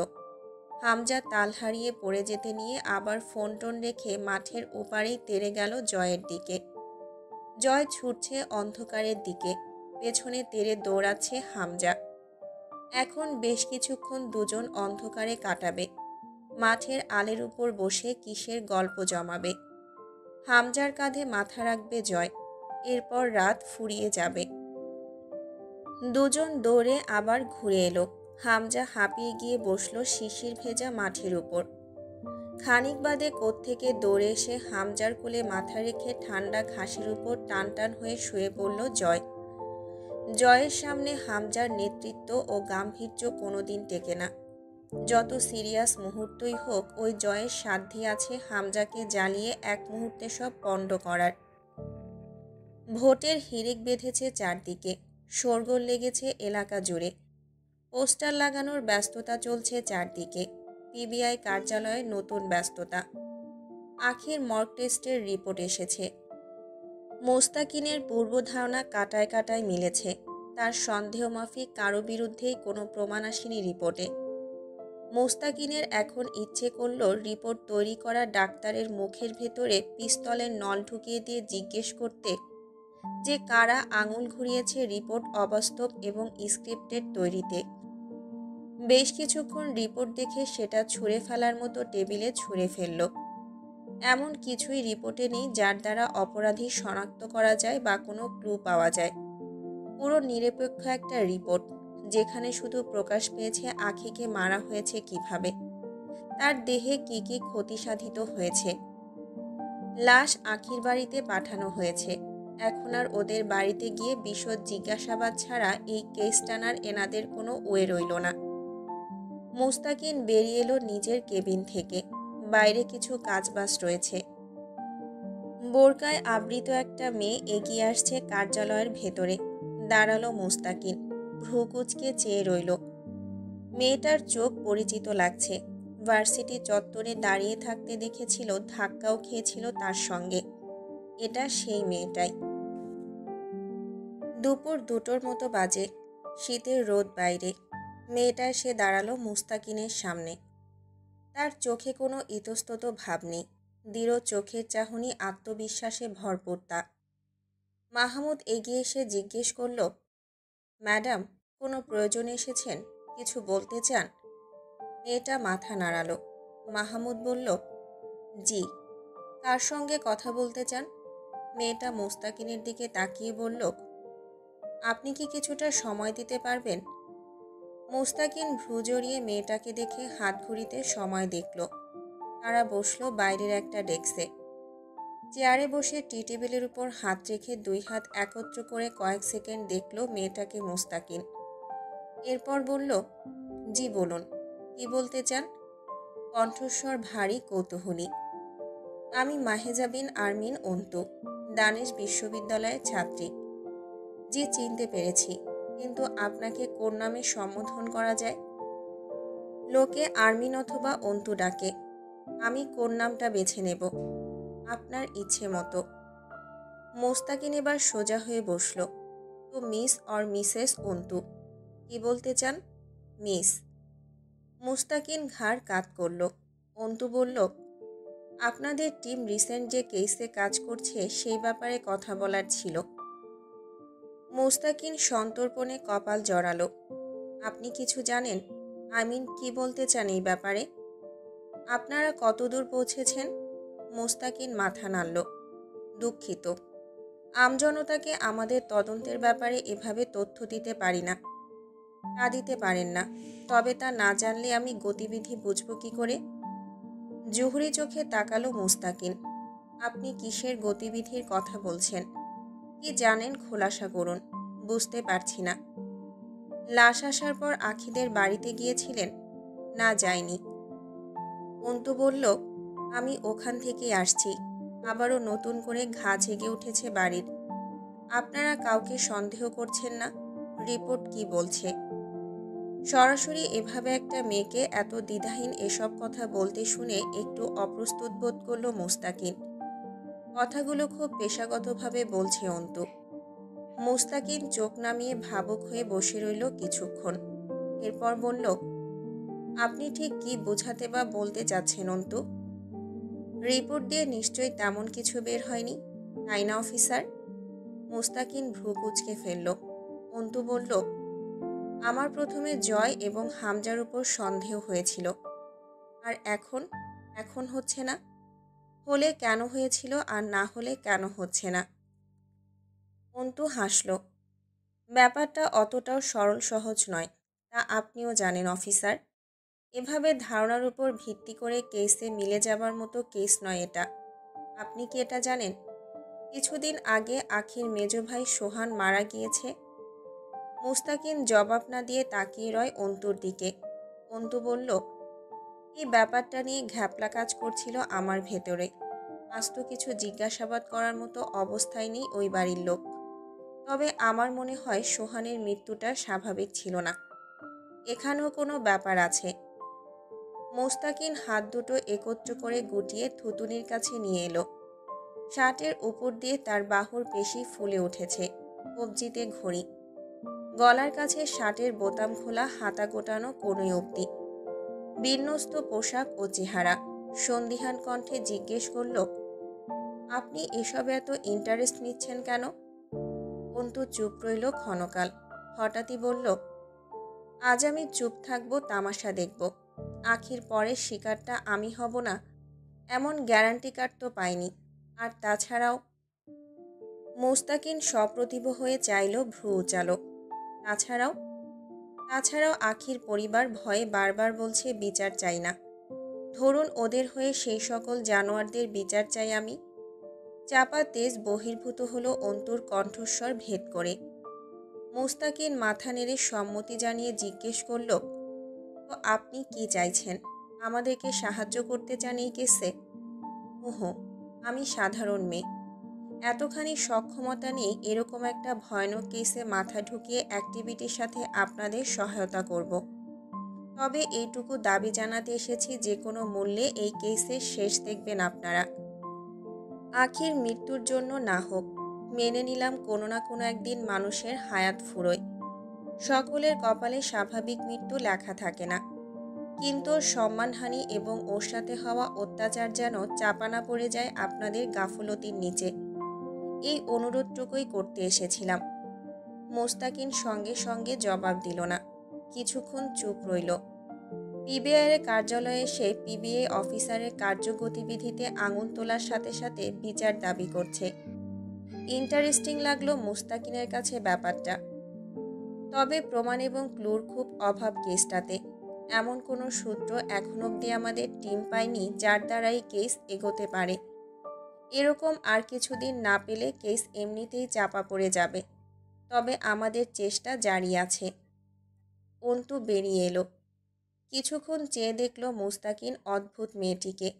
হামজা তাল হারিয়ে পড়ে যেতে নিয়ে আবার ফোন টোন রেখে মাঠের ওপারেই তেড়ে গেল জয়ের দিকে। জয় ছুটছে অন্ধকারের দিকে, পেছনে তেড়ে দৌড়াচ্ছে হামজা। এখন বেশ কিছুক্ষণ দুজন অন্ধকারে কাটাবে, মাঠের আলের উপর বসে কিসের গল্প জমাবে। হামজার কাঁধে মাথা রাখবে জয়, এরপর রাত ফুরিয়ে যাবে। দুজন দৌড়ে আবার ঘুরে এলো। হামজা হাঁপিয়ে গিয়ে বসলো শিশির ভেজা মাঠের উপর। খানিক বাদে কোত্থেকে দৌড়ে এসে হামজার কোলে মাথা রেখে ঠান্ডা ঘাসের উপর টান টান হয়ে শুয়ে পড়ল জয়। জয়ের সামনে হামজার নেতৃত্ব ও গাম্ভীর্য কোনোদিন টেকে না। যত সিরিয়াস মুহূর্তই হোক, ওই জয়ের সাধ্যে আছে হামজাকে জ্বালিয়ে এক মুহূর্তে সব পণ্ড করার। ভোটের হিড়িক বেঁধেছে চারদিকে, শোরগোল লেগেছে এলাকা জুড়ে। পোস্টার লাগানোর ব্যস্ততা চলছে চারদিকে। পিবিআই কার্যালয়ে নতুন ব্যস্ততা। আখির মর্গ টেস্টের রিপোর্ট এসেছে। মোস্তাকিনের পূর্বধারণা কাটায় কাটায় মিলেছে। তার সন্দেহমাফিক কারো বিরুদ্ধেই কোনো প্রমাণ আসেনি রিপোর্টে। মোস্তাকিনের এখন ইচ্ছে করল রিপোর্ট তৈরি করা ডাক্তারের মুখের ভেতরে পিস্তলের নল ঢুকিয়ে দিয়ে জিজ্ঞেস করতে যে কারা আঙুল ঘুরিয়েছে রিপোর্ট অবাস্তব এবং স্ক্রিপ্টেড তৈরিতে। বেশ কিছুক্ষণ রিপোর্ট দেখে সেটা ছুঁড়ে ফেলার মতো টেবিলে ছুঁড়ে ফেলল। এমন কিছুই রিপোর্টে নেই যার দ্বারা অপরাধী শনাক্ত করা যায় বা কোনো ক্লু পাওয়া যায়। পুরো নিরপেক্ষ একটা রিপোর্ট, যেখানে শুধু প্রকাশ পেয়েছে আখিকে মারা হয়েছে কিভাবে, তার দেহে কি কি ক্ষতি সাধিত হয়েছে। লাশ আখির বাড়িতে পাঠানো হয়েছে। এখন আর ওদের বাড়িতে গিয়ে বিশদ জিজ্ঞাসাবাদ ছাড়া এই কেস টানার এনাদের কোনো ওয়ে রইল না। মুস্তাকিন বেরিয়ে এলো নিজের কেবিন থেকে। বাইরে কিছু কাজবাজ রয়েছে। বোরকায় আবৃত একটা মেয়ে এগিয়ে আসছে কার্যালয়ের ভেতরে। দাঁড়ালো মুস্তাকিন, ভ্রু কুঁচকে চেয়ে রইল। মেয়েটার চোখ পরিচিত লাগছে। ভার্সিটি চত্বরে দাঁড়িয়ে থাকতে দেখেছিল, ধাক্কাও খেয়েছিল তার সঙ্গে। এটা সেই মেয়েটাই। দুপুর 2টোর মতো বাজে। শীতের রোদ বাইরে। মেয়েটা এসে দাঁড়ালো মুস্তাকিনের সামনে। তার চোখে কোনো ইতস্তত ভাব নেই। দৃঢ় চোখের চাহনি আত্মবিশ্বাসে ভরপুর তা। মাহমুদ এগিয়ে এসে জিজ্ঞেস করল, ম্যাডাম, কোনো প্রয়োজনে এসেছেন? কিছু বলতে চান? মেয়েটা মাথা নাড়ালো। মাহমুদ বলল, জি। কার সঙ্গে কথা বলতে চান? মেয়েটা মুস্তাকিনের দিকে তাকিয়ে বলল, আপনি কি কিছুটা সময় দিতে পারবেন? মুস্তাকিন ভ্রু জড়িয়ে মেয়েটাকে দেখে হাত ঘড়িতে সময় দেখল। তারা বসলো বাইরের একটা ডেস্কে। চেয়ারে বসে টি টেবিলের উপর হাত রেখে 2 হাত একত্র করে কয়েক সেকেন্ড দেখল মেয়েটাকে মুস্তাকিন। এরপর বলল, জি বলুন, কি বলতে চান? কণ্ঠস্বর ভারী কৌতূহলী। আমি মাহেজা বিন আরমিন অন্তু, দানিশ বিশ্ববিদ্যালয়ের ছাত্রী। জি, চিনতে পেরেছি, কিন্তু আপনাকে কোন নামে সম্বোধন করা যায়? লোকে আরমিন অথবা অন্তু ডাকে। আমি কোন নামটা বেছে নেব? আপনার ইচ্ছে মতো। মোস্তাকিন এবার সোজা হয়ে বসল। তো মিস অর মিসেস অন্তু, কি বলতে চান? মিস। মুস্তাকিন ঘাড় কাত করল। অন্তু বলল, আপনাদের টিম রিসেন্ট যে কেসে কাজ করছে সেই ব্যাপারে কথা বলার ছিল। মুস্তাকিন সন্তর্পণে কপাল জড়ালো। আপনি কিছু জানেন? কি বলতে চান এই ব্যাপারে? আপনারা কতদূর পৌঁছেছেন? মুস্তাকিন মাথা নাড়ল। দুঃখিত, আমজনতাকে আমাদের তদন্তের ব্যাপারে এভাবে তথ্য দিতে পারি না। তা দিতে পারেন না, তবে তা না জানলে আমি গতিবিধি বুঝব কি করে? জুহরি চোখে তাকালো মুস্তাকিন। আপনি কিসের গতিবিধির কথা বলছেন? কি জানেন খোলাসা করুন, বুঝতে পারছি না। লাশ আসার পর আখিদের বাড়িতে গিয়েছিলেন? না, যায়নি। অন্তু বলল, আমি ওখান থেকেই আসছি। আবারও নতুন করে ঘা জেগে উঠেছে বাড়ির। আপনারা কাউকে সন্দেহ করছেন না? রিপোর্ট কি বলছে? সরাসরি এভাবে একটা মেয়েকে এত দ্বিধাহীন এসব কথা বলতে শুনে একটু অপ্রস্তুত বোধ করল মুস্তাকিন। কথাগুলো খুব পেশাগতভাবে বলছে অন্তু। মুস্তাকিন চোখ নামিয়ে ভাবুক হয়ে বসে রইল কিছুক্ষণ। এরপর বলল, আপনি ঠিক কি বোঝাতে বা বলতে চাচ্ছেন অন্তু? রিপোর্ট দিয়ে নিশ্চয়ই তেমন কিছু বের হয়নি, তাই না অফিসার? মুস্তাকিন ভ্রু কুঁচকে ফেলল। অন্তু বলল, আমার প্রথমে জয় এবং হামজার উপর সন্দেহ হয়েছিল, আর এখন এখন হচ্ছে না। হলে কেন হয়েছিল আর না হলে কেন হচ্ছে না? অন্তু হাসল। ব্যাপারটা অতটাও সরল সহজ নয়, তা আপনিও জানেন অফিসার। এভাবে ধারণার উপর ভিত্তি করে কেসে মিলে যাবার মতো কেস নয় এটা। আপনি কি এটা জানেন? কিছুদিন আগে আখির মেজ ভাই সোহান মারা গিয়েছে। মুস্তাকিন জবাব না দিয়ে তাকিয়ে রয় অন্তুর দিকে। অন্তু বলল, এই ব্যাপারটা নিয়ে ঘ্যাপলা কাজ করছিল আমার ভেতরে। আজ তো কিছু জিজ্ঞাসাবাদ করার মতো অবস্থায় নেই ওই বাড়ির লোক। তবে আমার মনে হয় সোহানের মৃত্যুটা স্বাভাবিক ছিল না। এখানেও কোনো ব্যাপার আছে। মোস্তাকিন হাত দুটো একত্র করে গুটিয়ে থুতুনির কাছে নিয়ে এলো। শার্টের উপর দিয়ে তার বাহুর পেশি ফুলে উঠেছে। কবজিতে ঘড়ি, গলার কাছে শার্টের বোতাম খোলা, হাতা গোটানো কোনোই অবধি। বিন্যস্ত পোশাক ও চেহারা। সন্দিহান কণ্ঠে জিজ্ঞেস করল, আপনি এসবে এত ইন্টারেস্ট নিচ্ছেন কেন? অন্তু চুপ রইল ক্ষণকাল। হঠাৎই বলল, আজ আমি চুপ থাকবো, তামাশা দেখব। আখির পরের শিকারটা আমি হব না এমন গ্যারান্টি কার্ড তো পাইনি। আর তাছাড়াও। মুস্তাকিন সপ্রতিভ হয়ে চাইল, ভ্রু উচালো। তাছাড়াও? তাছাড়াও আখির পরিবার ভয়ে বারবার বলছে বিচার চাই না। ধরুন ওদের হয়ে সেই সকল জানোয়ারদের বিচার চাই আমি। চাপা তেজ বহির্ভূত হলো অন্তুর কণ্ঠস্বর ভেদ করে। মুস্তাকিন মাথা নেড়ে সম্মতি জানিয়ে জিজ্ঞেস করল, তো আপনি কি চাইছেন? আমাদেরকে সাহায্য করতে চান এই কেসে? ওহো, আমি সাধারণ মেয়ে। এতখানি সক্ষমতা নেই এরকম একটা ভয়ানক কেসে মাথা ঢুকিয়ে অ্যাক্টিভিটির সাথে আপনাদের সহায়তা করব। তবে এইটুকু দাবি জানাতে এসেছি, যে কোনো মূল্যে এই কেসের শেষ দেখবেন আপনারা। আখির মৃত্যুর জন্য না হোক, মেনে নিলাম কোনো না কোনো একদিন মানুষের হায়াত ফুরোয়। সকলের কপালে স্বাভাবিক মৃত্যু লেখা থাকে না। কিন্তু সম্মানহানি এবং ওর সাথে হওয়া অত্যাচার যেন চাপানা পড়ে যায় আপনাদের গাফলতির নিচে, এই অনুরোধটুকুই করতে এসেছিলাম। মোস্তাকিন সঙ্গে সঙ্গে জবাব দিল না। কিছুক্ষণ চুপ রইল। পিবিআইয়ের কার্যালয়ে এসে পিবিআই অফিসারের কার্যগতিবিধিতে আঙুল তোলার সাথে সাথে বিচার দাবি করছে। ইন্টারেস্টিং লাগলো মুস্তাকিনের কাছে ব্যাপারটা। তবে প্রমাণ এবং ক্লুর খুব অভাব কেসটাতে। এমন কোনো সূত্র এখন অবধি আমাদের টিম পায়নি যার দ্বারাই কেস এগোতে পারে। এরকম আর কিছুদিন না পেলে কেস এমনিতেই চাপা পড়ে যাবে। তবে আমাদের চেষ্টা জারি আছে। অন্তু বেরিয়ে এলো। কিছুক্ষণ চেয়ে দেখল মুস্তাকিন অদ্ভুত মেয়েটিকে।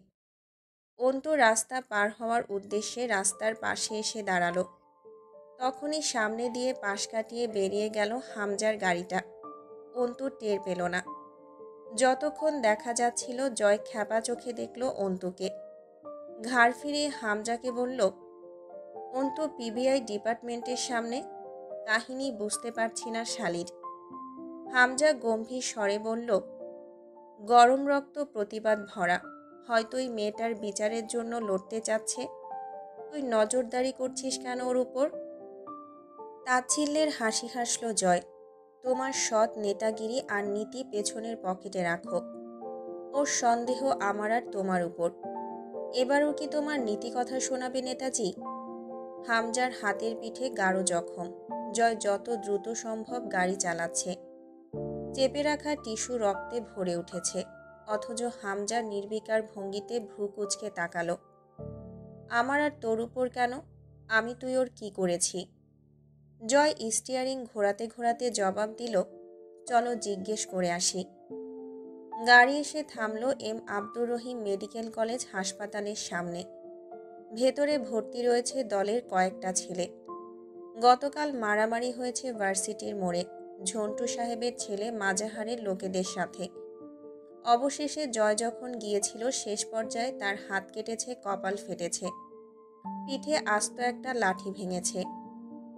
অন্তু রাস্তা পার হওয়ার উদ্দেশ্যে রাস্তার পাশে এসে দাঁড়ালো। তখনই সামনে দিয়ে পাশ কাটিয়ে বেরিয়ে গেল হামজার গাড়িটা। অন্তু টের পেল না। যতক্ষণ দেখা যাচ্ছিল জয় খ্যাপা চোখে দেখল অন্তুকে। ঘাড় ফিরিয়ে হামজাকে বলল, অন্তু পিবিআই ডিপার্টমেন্টের সামনে। কাহিনী বুঝতে পারছি না শালির। হামজা গম্ভীর স্বরে বলল, গরম রক্ত প্রতিবাদ ভরা। হয়তো ওই মেয়েটার বিচারের জন্য লড়তে চাচ্ছে। তুই নজরদারি করছিস কেন ওর উপর? তাচ্ছিল্যের হাসি হাসল জয়। তোমার সৎ নেতাগিরি আর নীতি পেছনের পকেটে রাখো। ওর সন্দেহ আমার আর তোমার উপর। এবারও কি তোমার নীতি কথা শোনাবে নেতাজি? হামজার হাতের পিঠে গাঢ় জখম। জয় যত দ্রুত সম্ভব গাড়ি চালাচ্ছে। চেপে রাখা টিস্যু রক্তে ভরে উঠেছে। অথচ হামজা নির্বিকার ভঙ্গিতে ভ্রু কুঁচকে তাকালো। আমার আর তোর উপর কেন? আমি তুই ওর কি করেছি? জয় স্টিয়ারিং ঘোরাতে ঘোরাতে জবাব দিল, চলো জিজ্ঞেস করে আসি। গাড়ি এসে থামল M Abdur Rahim medical college হাসপাতালের সামনে। ভেতরে ভর্তি রয়েছে দলের কয়েকটা ছেলে। গতকাল মারামারি হয়েছে ভার্সিটির মোড়ে ঝন্টু সাহেবের ছেলে মাজাহারের লোকেদের সাথে। অবশেষে জয় যখন গিয়েছিল শেষ পর্যায়ে তার হাত কেটেছে, কপাল ফেটেছে, পিঠে আস্ত একটা লাঠি ভেঙেছে।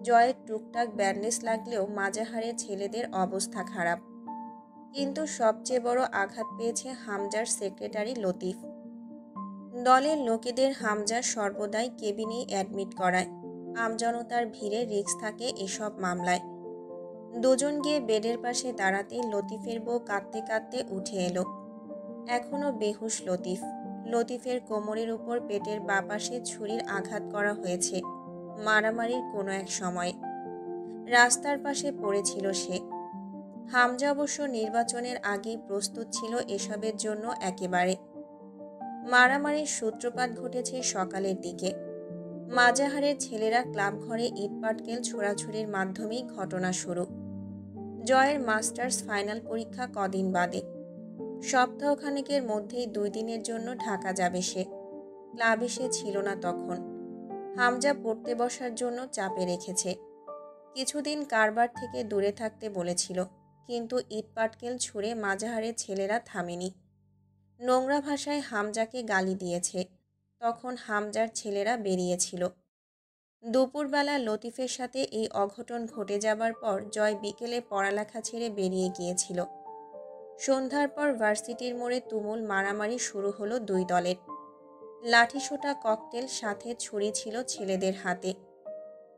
জয়ের টুকটাক ব্যান্ডেজ লাগলেও মাজাহারের ছেলেদের অবস্থা খারাপ। কিন্তু সবচেয়ে বড় আঘাত পেয়েছে হামজার সেক্রেটারি লতিফ। দলের লোকেদের হামজা সর্বদাই কেবিনেই অ্যাডমিট করায়। আমজনতার ভিড়ে রিস্ক থাকে এসব মামলায়। দুজন গিয়ে বেডের পাশে দাঁড়াতেই লতিফের বউ কাঁদতে কাঁদতে উঠে এলো। এখনো বেহুশ লতিফ। লতিফের কোমরের উপর পেটের বাঁ পাশে ছুরির আঘাত করা হয়েছে মারামারির কোনো এক সময়। রাস্তার পাশে পড়েছিল সে। হামজা অবশ্য নির্বাচনের আগেই প্রস্তুত ছিল এসবের জন্য একেবারে। মারামারির সূত্রপাত ঘটেছে সকালের দিকে। মাজাহারের ছেলেরা ক্লাব ঘরে ইটপাটকেল ছোড়াছুড়ির মাধ্যমেই ঘটনা শুরু। জয়ের মাস্টার্স ফাইনাল পরীক্ষা কদিন বাদে। সপ্তাহখানেকের মধ্যেই 2 দিনের জন্য ঢাকা যাবে সে। ক্লাবে সে ছিল না তখন। হামজা পড়তে বসার জন্য চাপে রেখেছে। কিছুদিন কারবার থেকে দূরে থাকতে বলেছিল, কিন্তু ইটপাটকেল ছুঁড়ে মাজাহারের ছেলেরা থামেনি। নোংরা ভাষায় হামজাকে গালি দিয়েছে। তখন হামজার ছেলেরা বেরিয়েছিল। দুপুরবেলা লতিফের সাথে এই অঘটন ঘটে যাবার পর জয় বিকেলে পড়ালেখা ছেড়ে বেরিয়ে গিয়েছিল। সন্ধ্যার পর ভার্সিটির মোড়ে তুমুল মারামারি শুরু হলো 2 দলের। লাঠিসোঁটা ককটেল সাথে ছুরি ছিল ছেলেদের হাতে।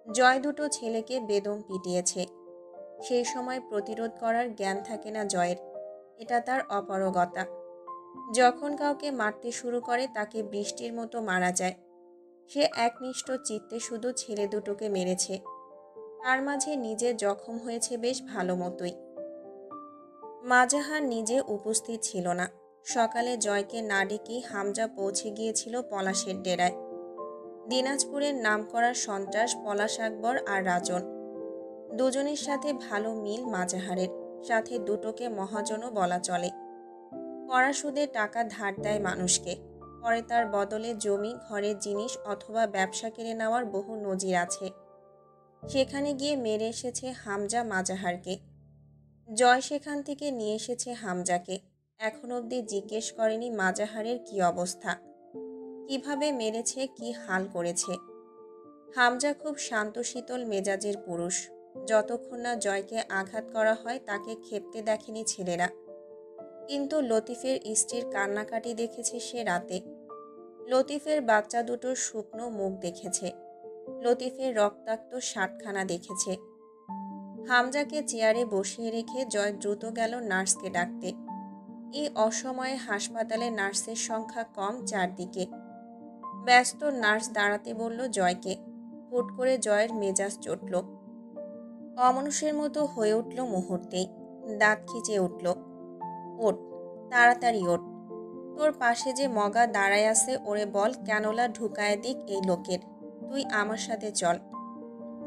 জয় দুটো ছেলেকে বেদম পিটিয়েছে। সেই সময় প্রতিরোধ করার জ্ঞান থাকে না জয়ের। এটা তার অপারগতা। যখন কাউকে মারতে শুরু করে তাকে বৃষ্টির মতো মারা যায়। সে একনিষ্ঠ চিত্তে শুধু ছেলে দুটোকে মেরেছে। তার মাঝে নিজে জখম হয়েছে বেশ ভালো মতোই। মাজাহার নিজে উপস্থিত ছিল না। সকালে জয়কে না ডেকেই হামজা পৌঁছে গিয়েছিল পলাশের ডেরায়। দিনাজপুরের নামকরা সন্ত্রাস পলাশ আকবর আর রাজন। দুজনের সাথে ভালো মিল মাজাহারের, সাথে দুটোকে মহাজনও বলা চলে। কড়া সুদে টাকা ধার দেয় মানুষকে, পরে তার বদলে জমি, ঘরের জিনিস অথবা ব্যবসা কেড়ে নেওয়ার বহু নজির আছে। সেখানে গিয়ে মেরে এসেছে হামজা মাজাহারকে। জয় সেখান থেকে নিয়ে এসেছে হামজাকে। এখন অবধি জিজ্ঞেস করেনি মাজাহারের কি অবস্থা, কিভাবে মেরেছে, কি হাল করেছে। হামজা খুব শান্তশীতল মেজাজের পুরুষ। যতক্ষণ না জয়কে আঘাত করা হয় তাকে ক্ষেপতে দেখেনি ছেলেরা। কিন্তু লতিফের স্ত্রীর কান্নাকাটি দেখেছে সে রাতে। লতিফের বাচ্চা দুটোর শুকনো মুখ দেখেছে। লতিফের রক্তাক্ত শার্টখানা দেখেছে। হামজাকে চেয়ারে বসিয়ে রেখে জয় দ্রুত গেল নার্সকে ডাকতে। এই অসময়ে হাসপাতালে নার্সের সংখ্যা কম চারদিকে। ব্যস্ত নার্স দাঁড়াতে বলল জয়কে। হুট করে জয়ের মেজাজ চটল। অমানুষের মতো হয়ে উঠল মুহূর্তেই। দাঁত খিচে উঠল। ওঠ, তাড়াতাড়ি ওঠ। তোর পাশে যে মগা দাঁড়ায় আছে ওরে বল ক্যানোলা ঢুকায় দিক এই লোকের। তুই আমার সাথে চল।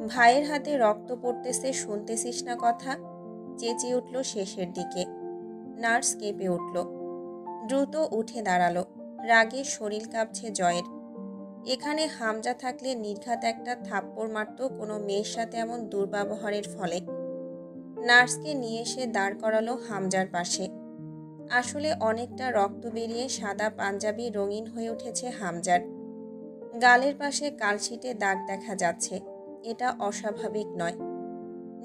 ভাইয়ের হাতে রক্ত পড়তেছে, শুনতেছিস না কথা? চেঁচিয়ে উঠল শেষের দিকে। নার্স কেঁপে উঠল। দ্রুত উঠে দাঁড়ালো। রাগে শরীর কাঁপছে জয়ের। এখানে হামজা থাকলে নির্ঘাত একটা থাপ্পড় মারত কোনো মেয়ের সাথে এমন দুর্ব্যবহারের ফলে। নার্সকে নিয়ে এসে দাঁড় করালো হামজার পাশে। আসলে অনেকটা রক্ত বেরিয়ে সাদা পাঞ্জাবি রঙিন হয়ে উঠেছে হামজার। গালের পাশে কালশিটে দাগ দেখা যাচ্ছে। এটা অস্বাভাবিক নয়।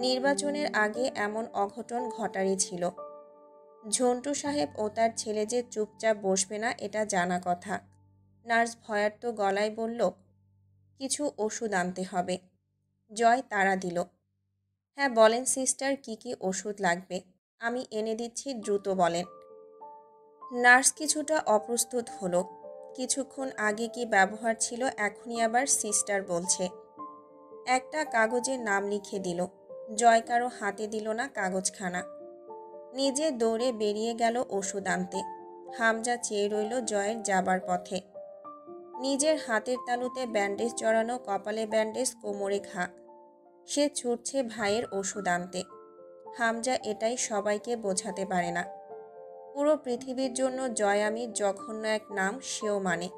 নির্বাচনের আগে এমন অঘটন ঘটারই ছিল। ঝন্টু সাহেব ও তার ছেলে যে চুপচাপ বসবে না এটা জানা কথা। নার্স ভয়ার্ত গলায় বলল, কিছু ওষুধ আনতে হবে। জয় তাড়া দিল। হ্যাঁ বলেন সিস্টার, কি কি ওষুধ লাগবে? আমি এনে দিচ্ছি, দ্রুত বলেন। নার্স কিছুটা অপ্রস্তুত হলো। কিছুক্ষণ আগে কি ব্যবহার ছিল, এখনই আবার সিস্টার বলছে। একটা কাগজে নাম লিখে দিল। জয় কারো হাতে দিল না কাগজখানা। নিজে দৌড়ে বেরিয়ে গেল ওষুধ আনতে। হামজা চেয়ে রইল জয়ের যাবার পথে। নিজের হাতের তালুতে ব্যান্ডেজ জড়ানো, কপালে ব্যান্ডেজ, কোমরে ঘা। সে ছুটছে ভাইয়ের ওষুধ আনতে। হামজা এটাই সবাইকে বোঝাতে পারে না। পুরো পৃথিবীর জন্য জয় আমির জঘন্য এক নাম, সেও মানে।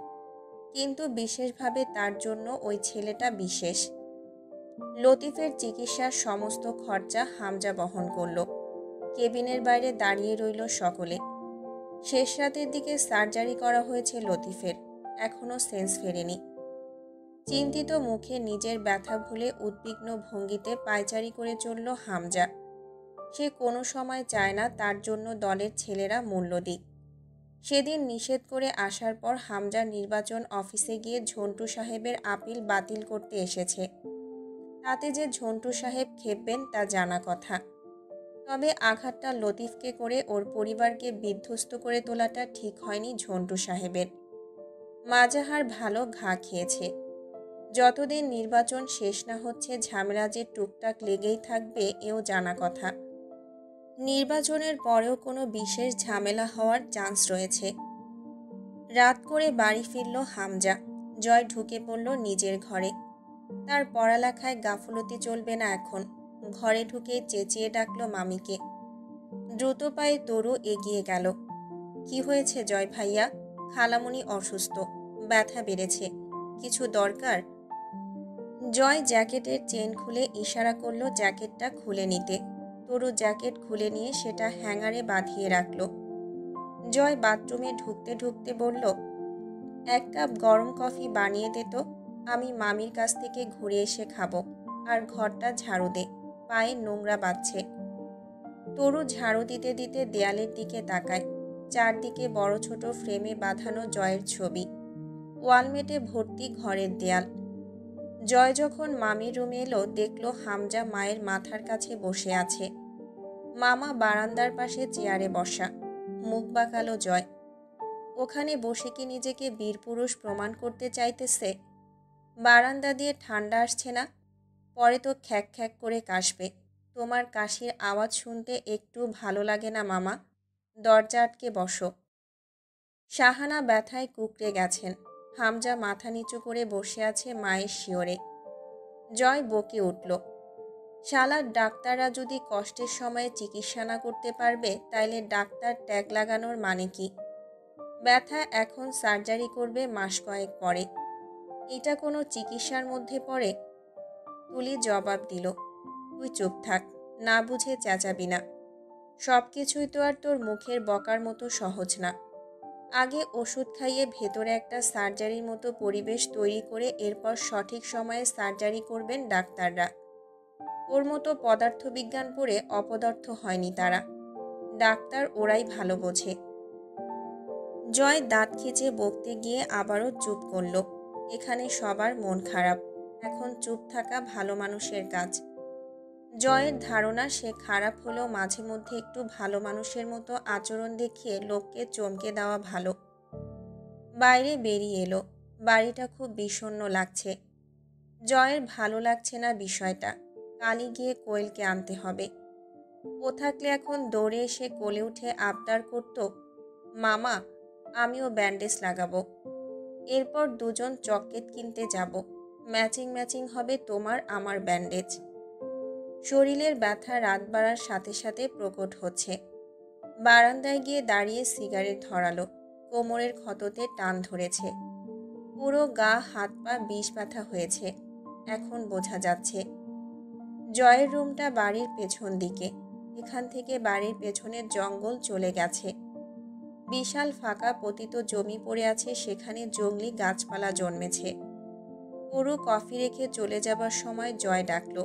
কিন্তু বিশেষভাবে তার জন্য ওই ছেলেটা বিশেষ। লতিফের চিকিৎসার সমস্ত খরচা হামজা বহন করল। কেবিনের বাইরে দাঁড়িয়ে রইল সকলে। শেষ রাতের দিকে সার্জারি করা হয়েছে লতিফের। এখনও সেন্স ফেরেনি। চিন্তিত মুখে নিজের ব্যথা ভুলে উদ্বিগ্ন ভঙ্গিতে পায়চারি করে চলল হামজা। সে কোনো সময় চায় না তার জন্য দলের ছেলেরা মূল্য দিক। সেদিন নিষেধ করে আসার পর হামজা নির্বাচন অফিসে গিয়ে ঝন্টু সাহেবের আপিল বাতিল করতে এসেছে। তাতে যে ঝন্টু সাহেব খেপবেন তা জানা কথা। তবে আঘাতটা লতিফকে করে ওর পরিবারকে বিধ্বস্ত করে তোলাটা ঠিক হয়নি ঝন্টু সাহেবের। মাজাহার ভালো ঘা খেয়েছে। যতদিন নির্বাচন শেষ না হচ্ছে ঝামেলা যে টুকটাক লেগেই থাকবে এও জানা কথা। নির্বাচনের পরেও কোনো বিশেষ ঝামেলা হওয়ার চান্স রয়েছে। রাত করে বাড়ি ফিরল হামজা। জয় ঢুকে পড়ল নিজের ঘরে। তার পড়ালেখায় গাফলতি চলবে না এখন। ঘরে ঢুকে চেঁচিয়ে ডাকল মামিকে। দ্রুত পায়ে তরু এগিয়ে গেল। কি হয়েছে জয় ভাইয়া? খালামণি অসুস্থ, ব্যথা বেড়েছে, কিছু দরকার? জয় জ্যাকেটের চেন খুলে ইশারা করলো জ্যাকেটটা খুলে নিতে। তরু জ্যাকেট খুলে নিয়ে সেটা হ্যাঙ্গারে বাঁধিয়ে রাখল। জয় বাথরুমে ঢুকতে ঢুকতে বলল, এক কাপ গরম কফি বানিয়ে দে তো, আমি মামির কাছ থেকে ঘুরে এসে খাবো। আর ঘরটা ঝাড়ু দে, পায়ে নোংরা বাজছে। তরু ঝাড়ু দিতে দিতে দেয়ালের দিকে তাকায়। চারদিকে বড় ছোট ফ্রেমে বাঁধানো জয়ের ছবি। ওয়ালমেটে ভর্তি ঘরের দেয়াল। জয় যখন মামির রুমে এলো দেখল হামজা মায়ের মাথার কাছে বসে আছে। মামা বারান্দার পাশে চেয়ারে বসা। মুখ বাঁকালো জয়। ওখানে বসে কি নিজেকে বীরপুরুষ প্রমাণ করতে চাইতেছে? বারান্দা দিয়ে ঠান্ডা আসছে না? পরে তো খ্যাক খ্যাক করে কাশবে। তোমার কাশির আওয়াজ শুনতে একটু ভালো লাগে না মামা? দরজা আটকে বসো। শাহানা ব্যথায় কুঁকড়ে গেছেন। হামজা মাথা নিচু করে বসে আছে মায়ের শিয়রে। জয় বকে উঠল, শালার ডাক্তাররা যদি কষ্টের সময়ে চিকিৎসা না করতে পারবে তাইলে ডাক্তার ট্যাগ লাগানোর মানে কি? ব্যথা এখন, সার্জারি করবে মাস কয়েক পরে। এটা কোনো চিকিৎসার মধ্যে পড়ে? তুলি জবাব দিল, তুই চুপ থাক, না বুঝে চেঁচাবি না। সব কিছুই তো আর তোর মুখের বকার মতো সহজ না। আগে ওষুধ খাইয়ে ভেতরে একটা সার্জারির মতো পরিবেশ তৈরি করে এরপর সঠিক সময়ে সার্জারি করবেন ডাক্তাররা। ওর মতো পদার্থবিজ্ঞান পড়ে অপদার্থ হয়নি তারা। ডাক্তার ওরাই ভালো বোঝে। জয় দাঁত খিচে বকতে গিয়ে আবারও চুপ করল। এখানে সবার মন খারাপ, এখন চুপ থাকা ভালো মানুষের কাজ। জয়ের ধারণা সে খারাপ হলেও মাঝে মধ্যে একটু ভালো মানুষের মতো আচরণ দেখিয়ে লোককে চমকে দেওয়া ভালো। বাইরে বেরিয়ে এলো। বাড়িটা খুব বিষণ্ণ লাগছে। জয়ের ভালো লাগছে না বিষয়টা। কালই গিয়ে কোয়েলকে আনতে হবে। ও থাকলে এখন দৌড়ে এসে কোলে উঠে আবদার করত, মামা আমিও ব্যান্ডেজ লাগাবো। এরপর দুজন চকলেট কিনতে যাব। ম্যাচিং ম্যাচিং হবে তোমার আমার ব্যান্ডেজ। শরীরের ব্যথা রাত বাড়ার সাথে সাথে প্রকট হচ্ছে। বারান্দায় গিয়ে দাঁড়িয়ে সিগারেট ধরালো। কোমরের ক্ষততে টান ধরেছে। পুরো গা হাত পা বিষ ব্যথা হয়েছে। এখন বোঝা যাচ্ছে। জয়ের রুমটা বাড়ির পেছন দিকে। এখান থেকে বাড়ির পেছনের জঙ্গল চলে গেছে। বিশাল ফাঁকা পতিত জমি পড়ে আছে, সেখানে জংলি গাছপালা জন্মেছে। পুরো কফি রেখে চলে যাবার সময় জয় ডাকল,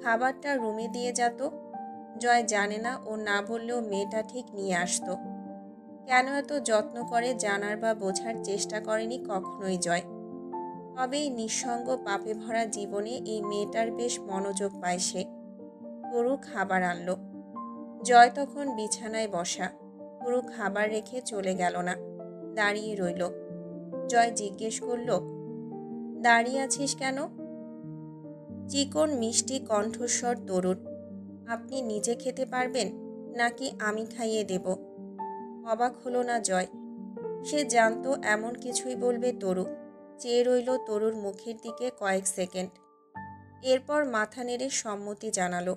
খাবারটা রুমে দিয়ে যেত। জয় জানে না ও না বললেও মেয়েটা ঠিক নিয়ে আসতো। কেন এত যত্ন করে জানার বা বোঝার চেষ্টা করেনি কখনোই জয়। তবে এই নিঃসঙ্গ পাপে ভরা জীবনে এই মেয়েটার বেশ মনোযোগ পায় সে। তরু খাবার আনলো। জয় তখন বিছানায় বসা। তরু খাবার রেখে চলে গেল না, দাঁড়িয়ে রইল। জয় জিজ্ঞেস করল, দাঁড়িয়ে আছিস কেন? চিকন মিষ্টি কণ্ঠস্বর তরুর। আপনি নিজে খেতে পারবেন নাকি আমি খাইয়ে দেব? অবাক হলো না জয়। সে জানতো এমন কিছুই বলবে তরু। চেয়ে রইল তরুর মুখের দিকে কয়েক সেকেন্ড। এরপর মাথা নেড়ে সম্মতি জানালো।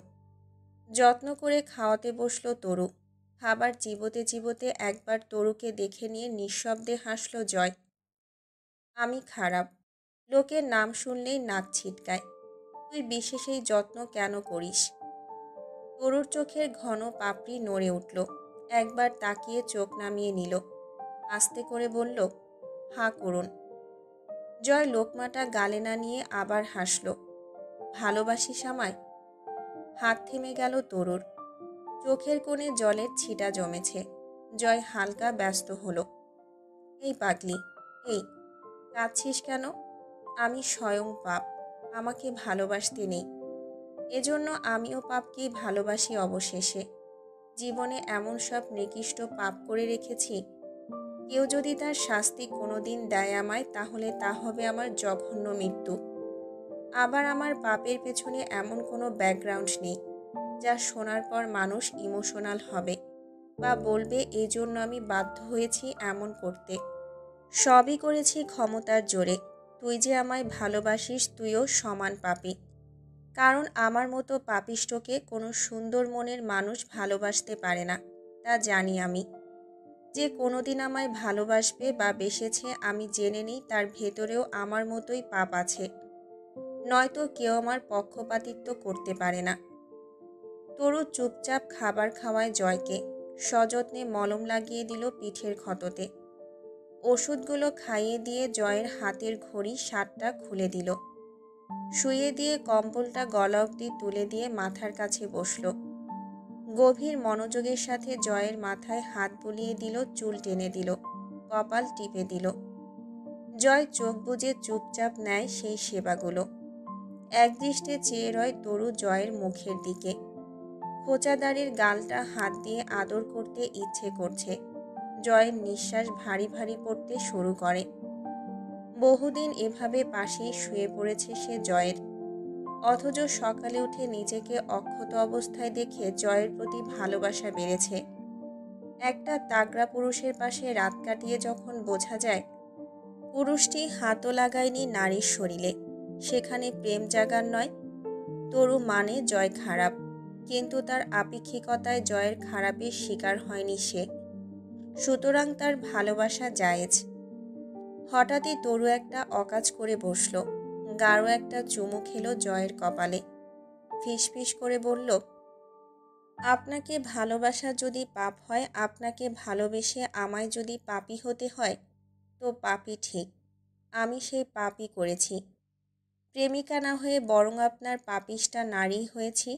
যত্ন করে খাওয়াতে বসলো তরু। খাবার চিবোতে চিবোতে একবার তরুকে দেখে নিয়ে নিঃশব্দে হাসল জয়। আমি খারাপ, লোকের নাম শুনলেই নাক ছিটকায়। তুই বিশেষ এই যত্ন কেন করিস? তরুর চোখের ঘন পাপড়ি নড়ে উঠল। একবার তাকিয়ে চোখ নামিয়ে নিল। আস্তে করে বলল, হাঁ করুন। জয় লোকমাটা গালে না নিয়ে আবার হাসল। ভালোবাসিস আমায়? হাত থেমে গেল তরুর। চোখের কোণে জলের ছিটা জমেছে। জয় হালকা ব্যস্ত হলো। এই পাগলি, এই কাঁদছিস কেন? আমি স্বয়ং পাপ, আমাকে ভালোবাসতে নেই। এজন্য আমিও পাপকেই ভালোবাসি অবশেষে। জীবনে এমন সব নিকৃষ্ট পাপ করে রেখেছি, কেউ যদি তার শাস্তি কোনোদিন দেয় আমায়, তাহলে তা হবে আমার জঘন্য মৃত্যু। আবার আমার পাপের পেছনে এমন কোনো ব্যাকগ্রাউন্ড নেই যা শোনার পর মানুষ ইমোশনাল হবে বা বলবে এই জন্য আমি বাধ্য হয়েছি এমন করতে। সবই করেছি ক্ষমতার জোরে। তুই যে আমায় ভালোবাসিস, তুইও সমান পাপী। কারণ আমার মতো পাপিষ্ঠকে কোনো সুন্দর মনের মানুষ ভালোবাসতে পারে না, তা জানি আমি। যে কোনোদিন আমায় ভালোবাসবে বা বেসেছে, আমি জেনে নিই তার ভেতরেও আমার মতোই পাপ আছে, নয়তো কেউ আমার পক্ষপাতিত্ব করতে পারে না। তরু চুপচাপ খাবার খাওয়ায় জয়কে, সযত্নে মলম লাগিয়ে দিল পিঠের ক্ষততে। ওষুধগুলো খাইয়ে দিয়ে জয়ের হাতের ঘড়ি 7টা খুলে দিল। শুয়ে দিয়ে কম্বলটা গলা অবধি তুলে দিয়ে মাথার কাছে বসল। গভীর মনোযোগের সাথে জয়ের মাথায় হাত বুলিয়ে দিল, চুল টেনে দিল, কপাল টিপে দিল। জয় চোখ বুজে চুপচাপ নেয় সেই সেবাগুলো। একদৃষ্টে চেয়ে রয় তরু জয়ের মুখের দিকে। খোঁচাদারির গালটা হাত দিয়ে আদর করতে ইচ্ছে করছে। জয়ের নিঃশ্বাস ভারী ভারী পড়তে শুরু করে। বহুদিন এভাবে পাশেই শুয়ে পড়েছে সে জয়ের, অথচ সকালে উঠে নিজেকে অক্ষত অবস্থায় দেখে জয়ের প্রতি ভালোবাসা বেড়েছে। একটা তাগড়া পুরুষের পাশে রাত কাটিয়ে যখন বোঝা যায় পুরুষটি হাতও লাগায়নি নারীর শরীরে, সেখানে প্রেম জাগার নয়। তরু মানে জয় খারাপ, কিন্তু তার আপেক্ষিকতায় জয়ের খারাপের শিকার হয়নি সে, সুতরাং তার ভালোবাসা জায়েজ। হঠাৎই তরু একটা অকাজ করে বসল, গাঢ় একটা চুমু খেলো জয়ের কপালে। ফিসফিস করে বলল, আপনাকে ভালোবাসা যদি পাপ হয়, আপনাকে ভালোবেসে আমায় যদি পাপী হতে হয়, তো পাপী ঠিক। আমি সেই পাপই করেছি। প্রেমিকা না হয়ে বরং আপনার পাপিষ্ঠা নারী হয়েছি।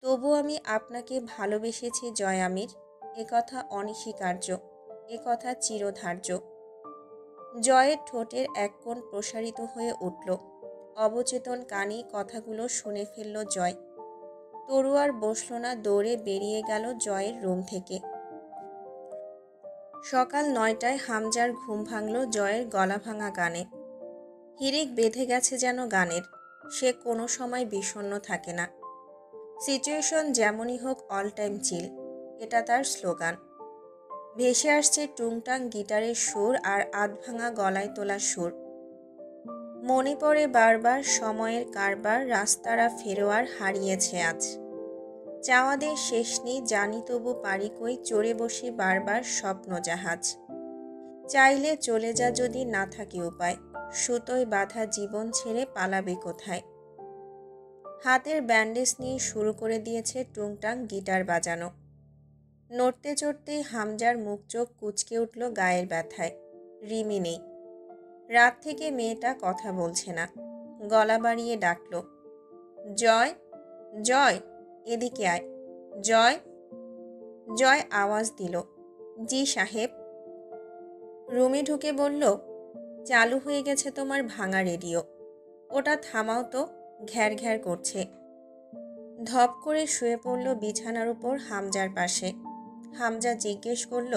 তবু আমি আপনাকে ভালোবেসেছি জয় আমির, একথা অনস্বীকার্য, একথা চিরধার্য। জয়ের ঠোঁটের এক কোণ প্রসারিত হয়ে উঠল। অবচেতন কানেই কথাগুলো শুনে ফেলল জয়। তরু আর বসল না, দৌড়ে বেরিয়ে গেল জয়ের রুম থেকে। সকাল 9টায় হামজার ঘুম ভাঙল জয়ের গলা ভাঙা গানে। হিড়িক বেঁধে গেছে যেন গানের। সে কোনো সময় বিষণ্ণ থাকে না। সিচুয়েশন যেমনই হোক, অল টাইম চিল, এটা তার স্লোগান। ভেসে আসছে টুংটাং গিটারের সুর আর আধভাঙা গলায় তোলা সুর। মনে পড়ে বারবার সময়ের কারবার, রাস্তারা ফেরোয়ার হারিয়েছে আজ। চাওয়াদের শেষ নেই, জানি তবু পারি কই, চড়ে বসে বারবার স্বপ্ন জাহাজ। চাইলে চলে যা যদি না থাকে উপায়, সুতোয় বাঁধা জীবন ছেড়ে পালাবে কোথায়। হাতের ব্যান্ডেজ নিয়ে শুরু করে দিয়েছে টুংটাং গিটার বাজানো। নড়তে চড়তেই হামজার মুখ চোখ কুঁচকে উঠল গায়ের ব্যথায়। রিমি নেই। রাত থেকে মেয়েটা কথা বলছে না। গলা বাড়িয়ে ডাকল, জয়, জয়, এদিকে আয়। জয়। জয় আওয়াজ দিল, জি সাহেব। রুমে ঢুকে বলল, চালু হয়ে গেছে তোমার ভাঙা রেডিও, ওটা থামাও তো, ঘ্যার ঘ্যার করছে। ধপ করে শুয়ে পড়ল বিছানার উপর হামজার পাশে। হামজা জিজ্ঞেস করল,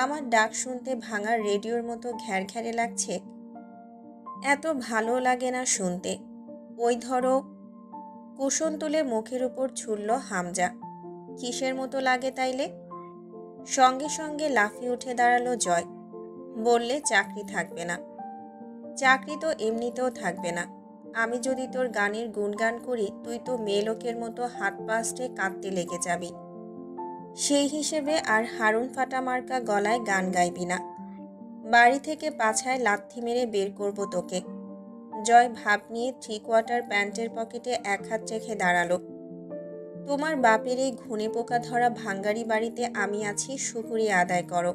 আমার ডাক শুনতে ভাঙা রেডিওর মতো ঘ্যার ঘ্যারে লাগছে? এত ভালো লাগে না শুনতে। ওই ধরো। কুশন তুলে মুখের উপর ছুড়ল হামজা। কিসের মতো লাগে তাইলে? সঙ্গে সঙ্গে লাফিয়ে উঠে দাঁড়ালো জয়। বললে চাকরি থাকবে না। চাকরি তো এমনিতেও থাকবে না। আমি যদি তোর গানের গুণগান করি, তুই তো মেয়ে লোকের মতো হাত পা আষ্টে কাঁদতে লেগে যাবি। সেই হিসেবে আর হারুন ফাটা মার্কা গলায় গান গাইবি না। বাড়ি থেকে পাছায় লাথি মেরে বের করব তোকে। জয় ভাব নিয়ে 3/4 প্যান্টের পকেটে এক হাত রেখে দাঁড়ালো। তোমার বাপের এই ঘুনে পোকা ধরা ভাঙ্গারি বাড়িতে আমি আছি, শুকরিয়া আদায় করো।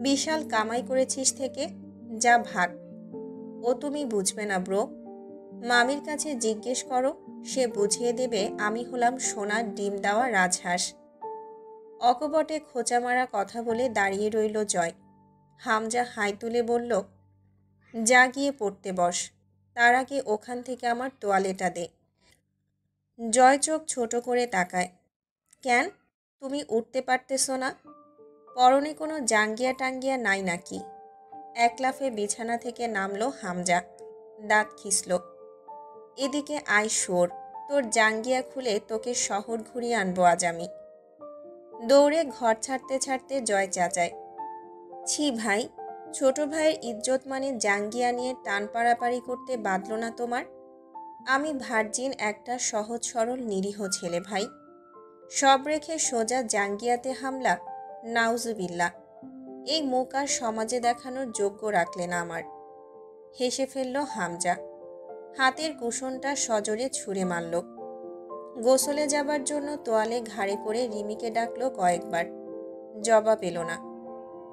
বিশাল কামাই করেছিস থেকে, যা ভাগ। ও তুমি বুঝবে না ব্রো। মামির কাছে জিজ্ঞেস করো, সে বুঝিয়ে দেবে আমি হলাম সোনার ডিম দেওয়া রাজহাঁস। অকপটে খোঁচা মারা কথা বলে দাঁড়িয়ে রইল জয়। হামজা হাই তুলে বলল, যা গিয়ে পড়তে বস। তার আগে ওখান থেকে আমার তোয়ালেটা দে। জয় চোখ ছোট করে তাকায়। কেন, তুমি উঠতে পারতেছো না? পরনে কোনো জাঙ্গিয়া টাঙ্গিয়া নাই নাকি? এক লাফে বিছানা থেকে নামলো হামজা, দাঁত খিসল। এদিকে আয় শোর, তোর জাঙ্গিয়া খুলে তোকে শহর ঘুরিয়ে আনবো আজ আমি। দৌড়ে ঘর ছাড়তে ছাড়তে জয় চেঁচায়, ছি ভাই, ছোট ভাইয়ের ইজ্জত মানে জাঙ্গিয়া নিয়ে টান পাড়াপাড়ি করতে বাধল না তোমার? আমি ভার্জিন একটা সহজ সরল নিরীহ ছেলে ভাই, সব রেখে সোজা জাঙ্গিয়াতে হামলা? নাউজুবিল্লাহ, এই মুখ আর সমাজে দেখানোর যোগ্য রাখলে না আমার। হেসে ফেলল হামজা, হাতের কুশনটা সজোরে ছুঁড়ে মারল। গোসলে যাবার জন্য তোয়ালে ঘাড়ে করে রিমিকে ডাকলো কয়েকবার, জবাব এলো না।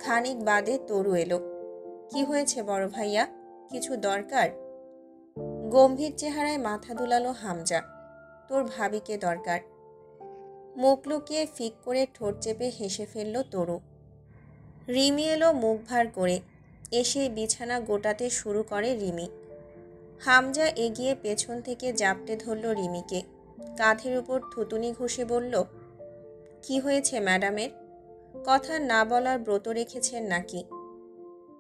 খানিক বাদে তরু এলো। কি হয়েছে বড় ভাইয়া, কিছু দরকার? গম্ভীর চেহারায় মাথা দুলালো হামজা, তোর ভাবিকে দরকার। মুখ লুকিয়ে ফিক করে ঠোঁট চেপে হেসে ফেলল তরু। রিমি এলো মুখ ভার করে, এসে বিছানা গোটাতে শুরু করে রিমি। হামজা এগিয়ে পেছন থেকে জাপটে ধরল রিমিকে, কাঁধের উপর থুতুনি ঘষে বলল, কি হয়েছে ম্যাডামের? কথা না বলার ব্রত রেখেছেন নাকি?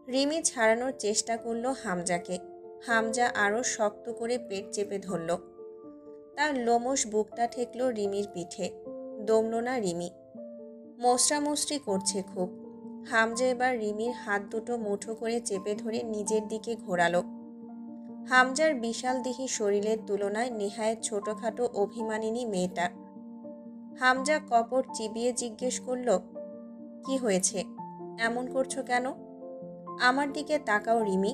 রিমি ছাড়ানোর চেষ্টা করল হামজাকে। হামজা আরও শক্ত করে পেট চেপে ধরল। তার লোমশ বুকটা ঠেকল রিমির পিঠে। দমল না রিমি। মোস্টামুষ্টি করছে খুব। হামজা এবার রিমির হাত দুটো মুঠো করে চেপে ধরে নিজের দিকে ঘোরালো। হামজার বিশালদেহী শরীরের তুলনায় নেহায়েত ছোটখাটো অভিমানিনী মেয়েটা। হামজা কপট চিবিয়ে জিজ্ঞেস করল, কি হয়েছে, এমন করছো কেন? আমার দিকে তাকাও রিমি।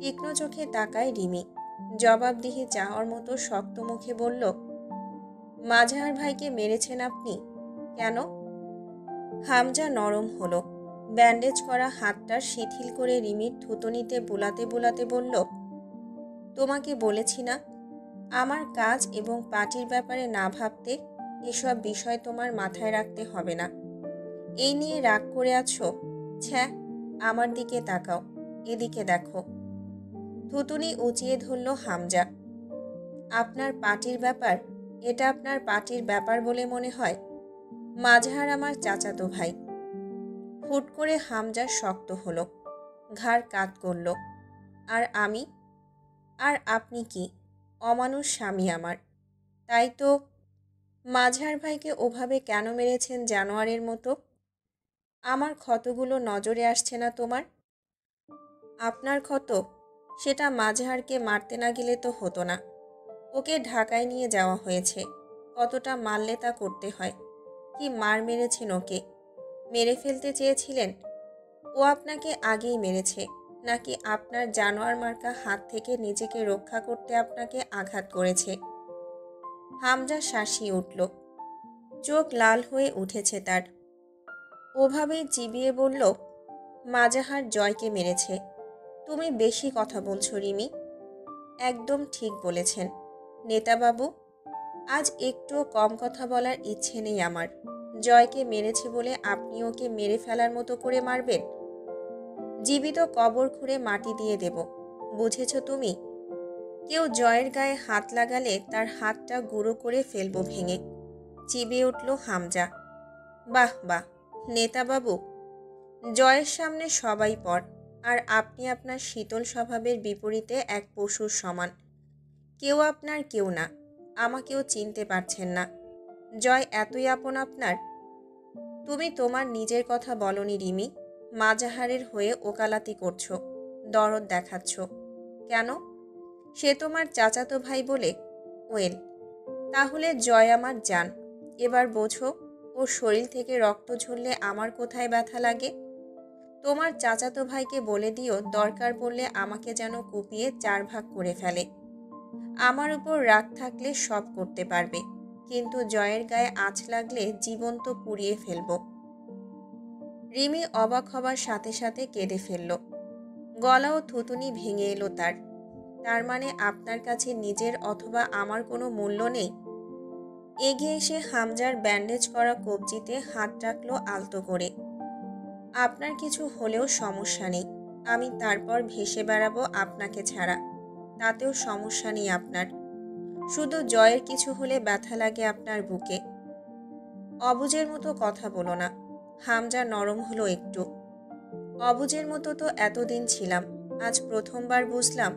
তীক্ষ্ণ চোখে তাকায় রিমি। জবাবদিহি চাওয়ার মতো শক্ত মুখে বলল, মাঝহার ভাইকে মেরেছেন আপনি? কেন? হামজা নরম হলো। ব্যান্ডেজ করা হাতটা শিথিল করে রিমির থুতনিতে বুলাতে বুলাতে বলল, তোমাকে বলেছি না, আমার কাজ এবং পার্টির ব্যাপারে না ভাবতে। এসব বিষয় তোমার মাথায় রাখতে হবে না। এই নিয়ে রাগ করে আছো? ছ্যা, আমার দিকে তাকাও, এদিকে দেখো। থুতুনি উঁচিয়ে ধরল হামজা। আপনার পার্টির ব্যাপার? এটা আপনার পার্টির ব্যাপার বলে মনে হয়? মাঝহার আমার চাচাতো ভাই। হুট করে হামজা শক্ত হলো, ঘাড় কাত করল। আর আমি? আর আপনি কি? অমানুষ স্বামী আমার। তাই তো। মাঝহার ভাইকে ওভাবে কেন মেরেছেন জানোয়ারের মতো? আমার ক্ষতগুলো নজরে আসছে না তোমার? আপনার ক্ষত? সেটা মাঝহারকে মারতে না গেলে তো হতো না। ওকে ঢাকায় নিয়ে যাওয়া হয়েছে। কতটা মারলে তা করতে হয়। কি মার মেরেছেন ওকে? মেরে ফেলতে চেয়েছিলেন? ও আপনাকে আগেই মেরেছে, নাকি আপনার জানোয়ার মার্কা হাত থেকে নিজেকে রক্ষা করতে আপনাকে আঘাত করেছে? হামজা শাসিয়ে উঠল। চোখ লাল হয়ে উঠেছে তার। ওভাবেই চিবিয়ে বলল, মাজাহার জয়কে মেরেছে। তুমি বেশি কথা বলছো রিমি। একদম ঠিক বলেছেন নেতাবাবু। আজ একটুও কম কথা বলার ইচ্ছে নেই আমার। জয়কে মেরেছে বলে আপনি ওকে মেরে ফেলার মতো করে মারবেন? জীবিত কবর খুঁড়ে মাটি দিয়ে দেব, বুঝেছ তুমি? কেউ জয়ের গায়ে হাত লাগালে তার হাতটা গুঁড়ো করে ফেলবো ভেঙে। চিবিয়ে উঠল হামজা। বাহ বাহ নেতাবাবু, জয়ের সামনে সবাই পর, আর আপনি আপনার শীতল স্বভাবের বিপরীতে এক পশুর সমান। কেউ আপনার কেউ না। আমাকেও চিনতে পারছেন না। জয় এতই আপন আপনার? তুমি তোমার নিজের কথা বলনি রিমি। মাজাহারের হয়ে ওকালাতি করছো, দরদ দেখাচ্ছ। কেন? সে তোমার চাচাতো ভাই বলে? ওয়েল, তাহলে জয় আমার জান। এবার বোঝো, ওর শরীর থেকে রক্ত ঝরলে আমার কোথায় ব্যথা লাগে। তোমার চাচাতো ভাইকে বলে দিও দরকার পড়লে আমাকে যেন কুপিয়ে 4 ভাগ করে ফেলে। আমার উপর রাগ থাকলে সব করতে পারবে, কিন্তু জয়ের গায়ে আঁচ লাগলে জীবন্ত পুড়িয়ে ফেলব। রিমি অবাক হবার সাথে সাথে কেঁদে ফেলল। গলা ও থুতুনি ভেঙে এলো তার। তার মানে আপনার কাছে নিজের অথবা আমার কোনো মূল্য নেই? এগিয়ে এসে হামজার ব্যান্ডেজ করা কবজিতে হাত রাখলো আলতো করে। আপনার কিছু হলেও সমস্যা নেই, আমি তারপর ভেসে বেড়াবো আপনাকে ছাড়া। তাতেও সমস্যা নেই আপনার। শুধু জয়ের কিছু হলে ব্যথা লাগে আপনার বুকে। অবুঝের মতো কথা বলো না। হামজা নরম হলো একটু। অবুঝের মতো তো এতদিন ছিলাম, আজ প্রথমবার বুঝলাম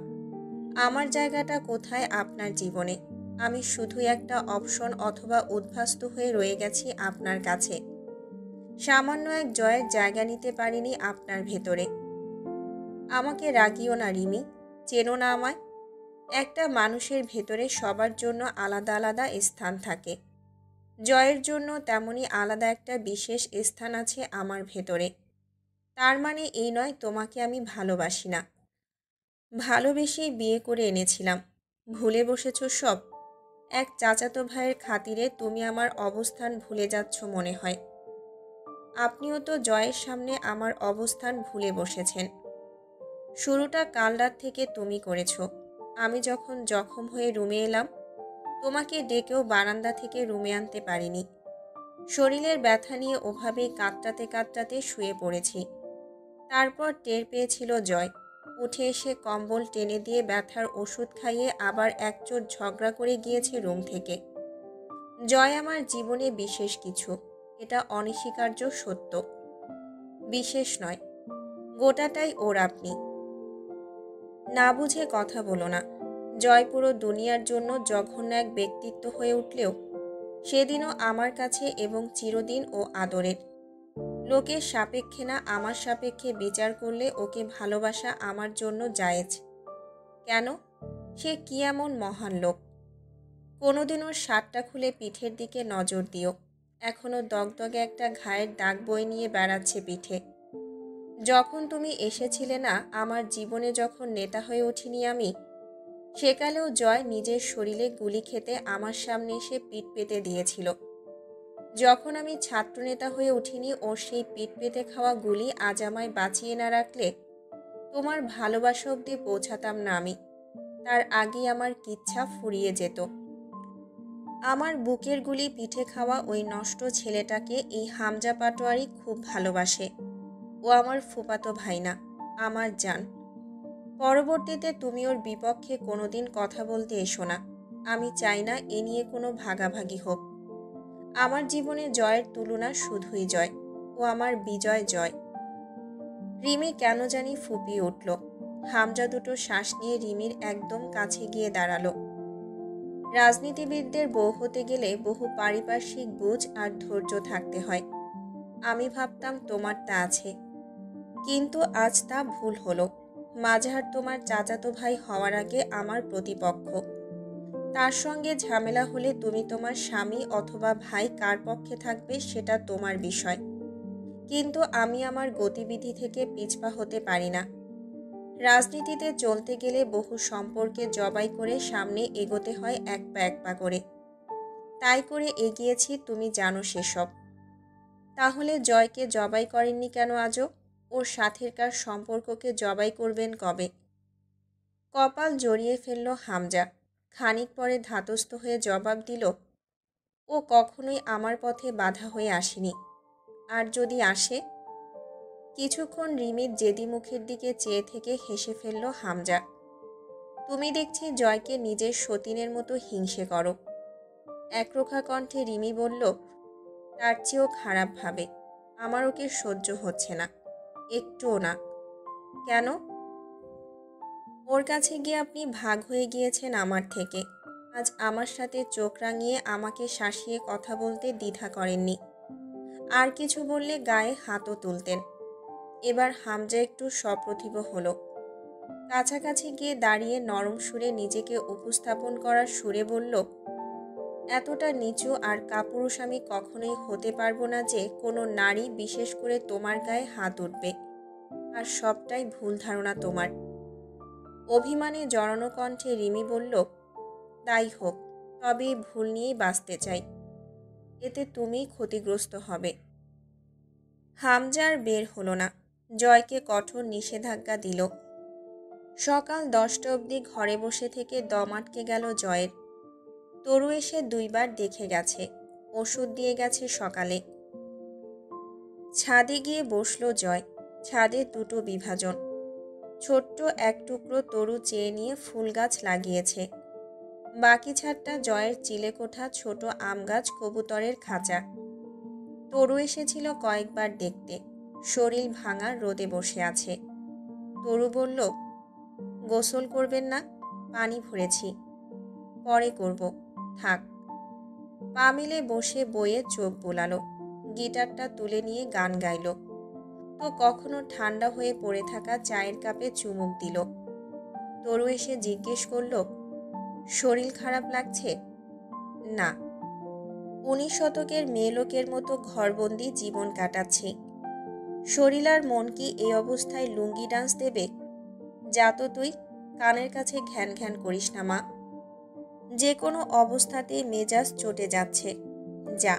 আমার জায়গাটা কোথায় আপনার জীবনে। আমি শুধু একটা অপশন অথবা উদ্বাস্তু হয়ে রয়ে গেছি আপনার কাছে। সামান্য এক জয়ের জায়গা নিতে পারিনি আপনার ভেতরে। আমাকে রাগিও না রিমি, চেনো না আমায়। একটা মানুষের ভেতরে সবার জন্য আলাদা আলাদা স্থান থাকে। জয়ের জন্য তেমনি আলাদা একটা বিশেষ স্থান আছে আমার ভেতরে। তার মানে এই নয় তোমাকে আমি ভালোবাসি না। ভালোবেসেই বিয়ে করে এনেছিলাম। ভুলে বসেছো সব। এক চাচাতো ভাইয়ের খাতিরে তুমি আমার অবস্থান ভুলে যাচ্ছ মনে হয়। আপনিও তো জয়ের সামনে আমার অবস্থান ভুলে বসেছেন। শুরুটা কাল রাত থেকে তুমি করেছ। আমি যখন জখম হয়ে রুমে এলাম, তোমাকে ডেকেও বারান্দা থেকে রুমে আনতে পারিনি। শরীরের ব্যথা নিয়ে ওভাবেই কাতরাতে কাতরাতে শুয়ে পড়েছি। তারপর টের পেয়েছিল জয়। উঠে এসে কম্বল টেনে দিয়ে ব্যথার ওষুধ খাইয়ে আবার একচোট ঝগড়া করে গিয়েছে রুম থেকে। জয় আমার জীবনে বিশেষ কিছু, এটা অনস্বীকার্য সত্য। বিশেষ নয়, গোটাটাই ওর আপনি। না বুঝে কথা বলো না। জয় পুরো দুনিয়ার জন্য জঘন্য এক ব্যক্তিত্ব হয়ে উঠলেও সেদিনও আমার কাছে এবং চিরদিন ও আদরের। লোকের সাপেক্ষে না আমার সাপেক্ষে বিচার করলে ওকে ভালোবাসা আমার জন্য জায়েজ। কেন? সে কি এমন মহান লোক? কোনোদিন ওর শার্টটা খুলে পিঠের দিকে নজর দিও। এখনো দগদগে একটা ঘায়ের দাগ বয়ে নিয়ে বেড়াচ্ছে পিঠে। যখন তুমি এসেছিলে না আমার জীবনে, যখন নেতা হয়ে উঠিনি আমি, সেকালেও জয় নিজের শরীরে গুলি খেতে আমার সামনে এসে পিঠ পেতে দিয়েছিল। যখন আমি ছাত্রনেতা হয়ে উঠিনি ওর সেই পিঠ পেতে খাওয়া গুলি আজ আমায় বাঁচিয়ে না রাখলে তোমার ভালোবাসা অবধি পৌঁছাতাম না আমি। তার আগেই আমার কিচ্ছা ফুরিয়ে যেত। আমার বুকের গুলি পিঠে খাওয়া ওই নষ্ট ছেলেটাকে এই হামজা পাটোয়ারি খুব ভালোবাসে। ও আমার ফুফাতো ভাই না, আমার জান। পরবর্তীতে তুমি ওর বিপক্ষে কোনোদিন কথা বলতে এসো না। আমি চাই না এ নিয়ে কোনো ভাগাভাগি হোক। আমার জীবনে জয়ের তুলনা শুধুই জয়। ও আমার বিজয় জয়। রিমি কেন জানি ফুপিয়ে উঠল। হামজা দুটো শ্বাস নিয়ে রিমির একদম কাছে গিয়ে দাঁড়ালো। রাজনীতিবিদদের বউ হতে গেলে বহু পারিপার্শ্বিক বুঝ আর ধৈর্য থাকতে হয়। আমি ভাবতাম তোমার তা আছে, কিন্তু আজ তা ভুল হলো। মাঝহার তোমার চাচাতো ভাই হওয়ার আগে আমার প্রতিপক্ষ। তার সঙ্গে ঝামেলা হলে তুমি তোমার স্বামী অথবা ভাই কার পক্ষে থাকবে সেটা তোমার বিষয়, কিন্তু আমি আমার গতিবিধি থেকে পিছপা হতে পারি না। রাজনীতিতে চলতে গেলে বহু সম্পর্কে জবাই করে সামনে এগোতে হয় এক পা এক পা করে। তাই করে এগিয়েছি, তুমি জানো সেসব। তাহলে জয়কে জবাই করেননি কেন আজও? ওর সাথেরকার সম্পর্ককে জবাই করবেন কবে? কপাল জড়িয়ে ফেলল হামজা। খানিক পরে ধাতস্থ হয়ে জবাব দিল, ও কখনোই আমার পথে বাধা হয়ে আসেনি। আর যদি আসে? কিছুক্ষণ রিমির জেদি মুখের দিকে চেয়ে থেকে হেসে ফেলল হামজা। তুমি দেখছি জয়কে নিজের সতীনের মতো হিংসে করো। একরোখা কণ্ঠে রিমি বলল, তার চেয়েও খারাপ ভাবে। আমার ওকে সহ্য হচ্ছে না, একটুও না। কেন? ওর কাছে গিয়ে আপনি ভাগ হয়ে গিয়েছেন আমার থেকে। আজ আমার সাথে চোখ রাঙিয়ে আমাকে শাসিয়ে কথা বলতে দ্বিধা করেননি। আর কিছু বললে গায়ে হাতও তুলতেন। এবার হামজা একটু সপ্রতিভ হলো। কাছাকাছি গিয়ে দাঁড়িয়ে নরম সুরে নিজেকে উপস্থাপন করার সুরে বলল, এতটা নিচু আর কাপুরুষ আমি কখনোই হতে পারবো না যে কোনো নারী, বিশেষ করে তোমার গায়ে হাত উঠবে। আর সবটাই ভুল ধারণা তোমার। অভিমানে জড়ানো কণ্ঠে রিমি বলল, তাই হোক, তবে এই ভুল নিয়েই বাঁচতে চাই। এতে তুমিই ক্ষতিগ্রস্ত হবে। হামজা আর বের হলো না। জয়কে কঠোর নিষেধাজ্ঞা দিল। সকাল 10টা অবধি ঘরে বসে থেকে দম আটকে গেল জয়ের। তরু এসে 2বার দেখে গেছে, ওষুধ দিয়ে গেছে সকালে। ছাদে গিয়ে বসলো জয়। ছাদে দুটো বিভাজন। ছোট্ট এক টুকরো তরু চেয়ে নিয়ে ফুল গাছ লাগিয়েছে। বাকি ছাদটা জয়ের চিলেকোঠা ছোট আম গাছ, কবুতরের খাঁচা। তরু এসেছিল কয়েকবার দেখতে। শরীর ভাঙা, রোদে বসে আছে। তরু বলল, গোসল করবেন না? পানি ভরেছি, পরে করব, থাক। পা মেলে বসে বইয়ে চোখ বোলালো। গিটারটা তুলে নিয়ে গান গাইল। তো কখনো ঠান্ডা হয়ে পড়ে থাকা চায়ের কাপে চুমুক দিল। তরু এসে জিজ্ঞেস করল, শরীর খারাপ লাগছে? না। 19 শতকের মেয়েলোকের মতো ঘরবন্দি জীবন কাটাচ্ছি। শরীর আর মন কি এই অবস্থায় লুঙ্গি ডান্স দেবে? যা তো তুই, কানের কাছে ঘ্যান ঘ্যান করিস না মা। যে কোনো অবস্থাতে মেজাজ চটে যাচ্ছে। যা।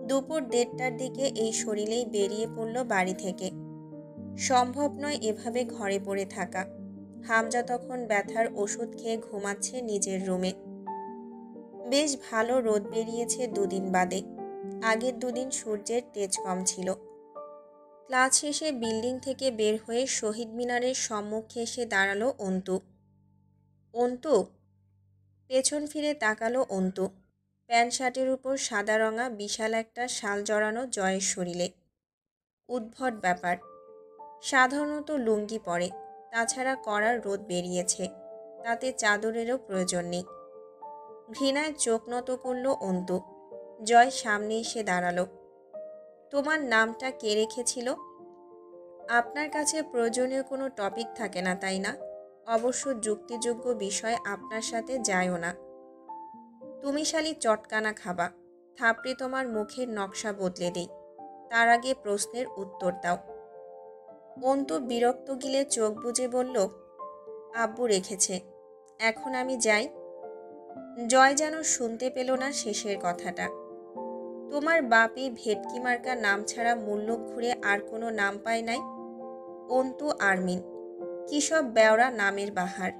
দুপুর 1:30টার দিকে এই শরীরেই বেরিয়ে পড়ল বাড়ি থেকে। সম্ভব নয় এভাবে ঘরে পড়ে থাকা। হামজা তখন ব্যথার ওষুধ খেয়ে ঘুমাচ্ছে নিজের রুমে। বেশ ভালো রোদ বেরিয়েছে 2 দিন বাদে। আগের 2 দিন সূর্যের তেজ কম ছিল। ক্লাস শেষে বিল্ডিং থেকে বের হয়ে শহীদ মিনারের সম্মুখে এসে দাঁড়ালো অন্তু। অন্তু? পেছন ফিরে তাকালো অন্তু। প্যান্ট শার্টের উপর সাদা রঙা বিশাল একটা শাল জড়ানো জয়ের শরীরে। উদ্ভট ব্যাপার। সাধারণত লুঙ্গি পরে, তাছাড়া কড়া রোদ বেরিয়েছে, তাতে চাদরেরও প্রয়োজন নেই। ঘৃণায় চোখ নত করল অন্তু। জয় সামনে এসে দাঁড়ালো। তোমার নামটা কে রেখেছিল? আপনার কাছে প্রয়োজনীয় কোনো টপিক থাকে না, তাই না? অবশ্য যুক্তিযোগ্য বিষয় আপনার সাথে যায়ও না। তুমি শালি চটকানা খাবা, থাপড়ে তোমার মুখের নকশা বদলে দেই। তার আগে প্রশ্নের উত্তর দাও। অন্তু বিরক্ত গিলে চোখ বুজে বলল, আব্বু রেখেছে, এখন আমি যাই। জয় যেন শুনতে পেল না শেষের কথাটা। তোমার বাপি ভেটকি মার্কা নাম ছাড়া মুল্লুক ঘুরে আর কোনো নাম পায় নাই? অন্তু আরমিন, কি সব বেওড়া নামের বাহার।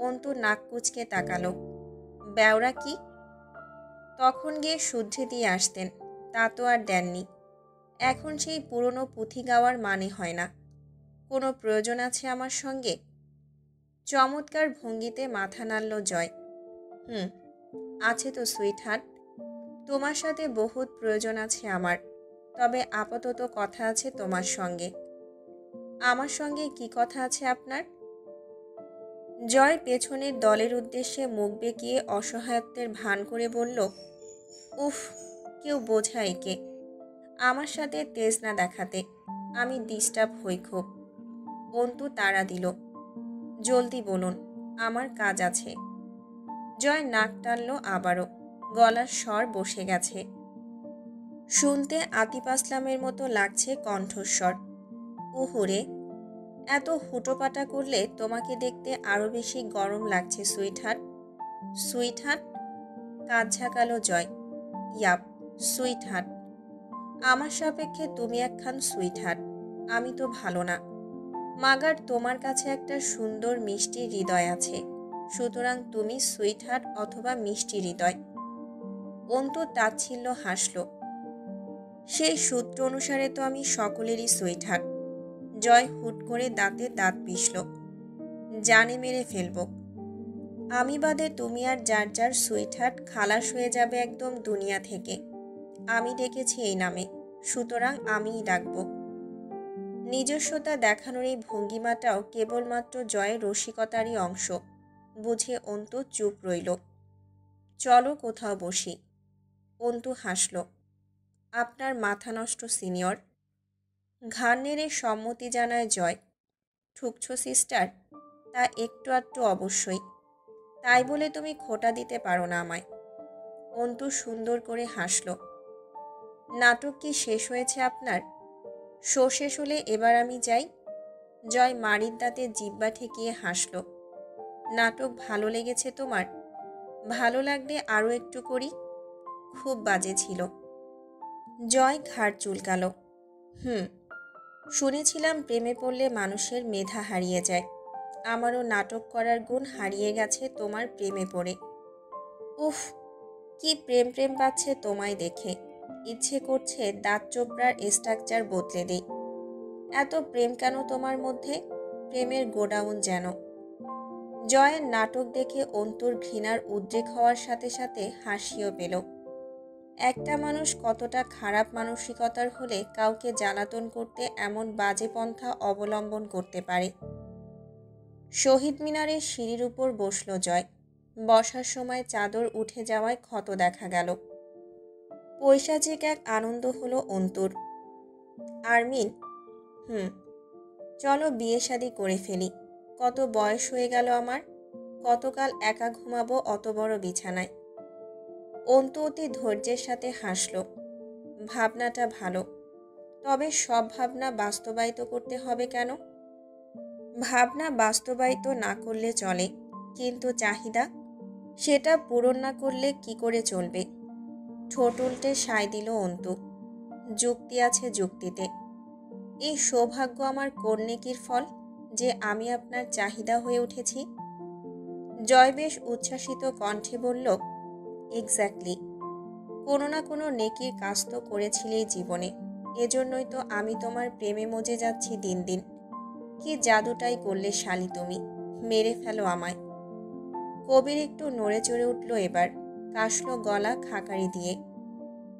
অন্তু নাক কুচকে তাকালো। বেওড়া কি? তখন গিয়ে শুদ্ধি দিয়ে আসতেন, তা তো আর দেননি। এখন সেই পুরনো পুঁথি গাওয়ার মানে হয় না। কোনো প্রয়োজন আছে আমার সঙ্গে? চমৎকার ভঙ্গিতে মাথা নাড়ল জয়। আছে তো সুইট হার্ট। তোমার সাথে বহুত প্রয়োজন আছে আমার, তবে আপাতত কথা আছে তোমার সঙ্গে। আমার সঙ্গে কি কথা আছে আপনার? জয় পেছনের দলের উদ্দেশ্যে মুখ বেঁকিয়ে অসহায়ত্বের ভান করে বলল, উফ, কেউ বোঝা একে। আমার সাথে তেজ না দেখাতে, আমি ডিস্টার্ব হই খুব। অন্তু তাড়া দিল, জলদি বলুন, আমার কাজ আছে। জয় নাক টানল আবারও, গলার স্বর বসে গেছে। শুনতে আতিফ আসলামের মতো লাগছে কণ্ঠস্বর। উহুরে, এত হুটোপাটা করলে তোমাকে দেখতে আরো বেশি গরম লাগছে সুইট হার্ট। Sweetheart? কাজ ঝাঁকালো জয়। Yep, sweetheart. আমার সাপেক্ষে তুমি একখান সুইট হার্ট। আমি তো ভালো না। মাগার তোমার কাছে একটা সুন্দর মিষ্টি হৃদয় আছে, সুতরাং তুমি সুইট হার্ট অথবা মিষ্টি হৃদয়। অন্তু তাচ্ছিল্য হাসল। সেই সূত্র অনুসারে তো আমি সকলেরই সুইট হার্ট। জয় হুট করে দাঁতে দাঁত পিষল। জানে মেরে ফেলব। আমি বাদে তুমি আর যার যার সুইট হার্ট খালাস হয়ে যাবে একদম দুনিয়া থেকে। আমি ডেকেছি এই নামে, সুতরাং আমিই ডাকব। নিজস্বতা দেখানোর এই ভঙ্গিমাটাও কেবলমাত্র জয়ের রসিকতারই অংশ বুঝে অন্তু চুপ রইল। চলো কোথাও বসি। অন্তু হাসল। আপনার মাথা নষ্ট সিনিয়র। ঘাড় নেড়ে সম্মতি জানায় জয়। ঠুকছো সিস্টার? তা একটু আধটু অবশ্যই। তাই বলে তুমি খোঁটা দিতে পারো না আমায়। অন্তু সুন্দর করে হাসল। নাটক কি শেষ হয়েছে আপনার? শো শেষ হলে এবার আমি যাই। জয় মাড়ির দাঁতে জিহ্বা ঠেকিয়ে হাসল। নাটক ভালো লেগেছে তোমার? ভালো লাগলে আরও একটু করি। খুব বাজে ছিল। জয় ঘাড় চুলকালো। শুনেছিলাম প্রেমে পড়লে মানুষের মেধা হারিয়ে যায়। আমারও নাটক করার গুণ হারিয়ে গেছে তোমার প্রেমে পড়ে। উফ, কি প্রেম প্রেম পাচ্ছে তোমায় দেখে। ইচ্ছে করছে দাঁত চোপড়ার স্ট্রাকচার বদলে দেই। এত প্রেম কেন তোমার মধ্যে? প্রেমের গোডাউন যেন। জয়ের নাটক দেখে অন্তুর ঘৃণার উদ্রেক হওয়ার সাথে সাথে হাসিও পেল। একটা মানুষ কতটা খারাপ মানসিকতার হলে কাউকে জ্বালাতন করতে এমন বাজে পন্থা অবলম্বন করতে পারে। শহীদ মিনারের সিঁড়ির উপর বসল জয়। বসার সময় চাদর উঠে যাওয়ায় ক্ষত দেখা গেল। পৈশাচিক এক আনন্দ হলো অন্তুর। আরমিন, চলো বিয়ে শাদি করে ফেলি। কত বয়স হয়ে গেল আমার, কতকাল একা ঘুমাবো অত বড় বিছানায়। অন্তু অতি ধৈর্যের সাথে হাসল। ভাবনাটা ভালো, তবে সব ভাবনা বাস্তবায়িত করতে হবে কেন? ভাবনা বাস্তবায়িত না করলে চলে, কিন্তু চাহিদা, সেটা পূরণ না করলে কি করে চলবে? ঠোঁট উল্টে সায় দিল অন্তু। যুক্তি আছে যুক্তিতে। এই সৌভাগ্য আমার কর্ণেকির ফল যে আমি আপনার চাহিদা হয়ে উঠেছি। জয় বেশ উচ্ছ্বাসিত কণ্ঠে বলল, এক্স্যাক্টলি। কোনো না কোনো নেকির কাজ তো করেছিলেই জীবনে, এজন্যই তো আমি তোমার প্রেমে মজে যাচ্ছি দিন দিন। কি জাদুটাই করলে শালি তুমি, মেরে ফেলো আমায়। কবির একটু নড়ে চড়ে উঠল এবার, কাশল গলা খাকারি দিয়ে।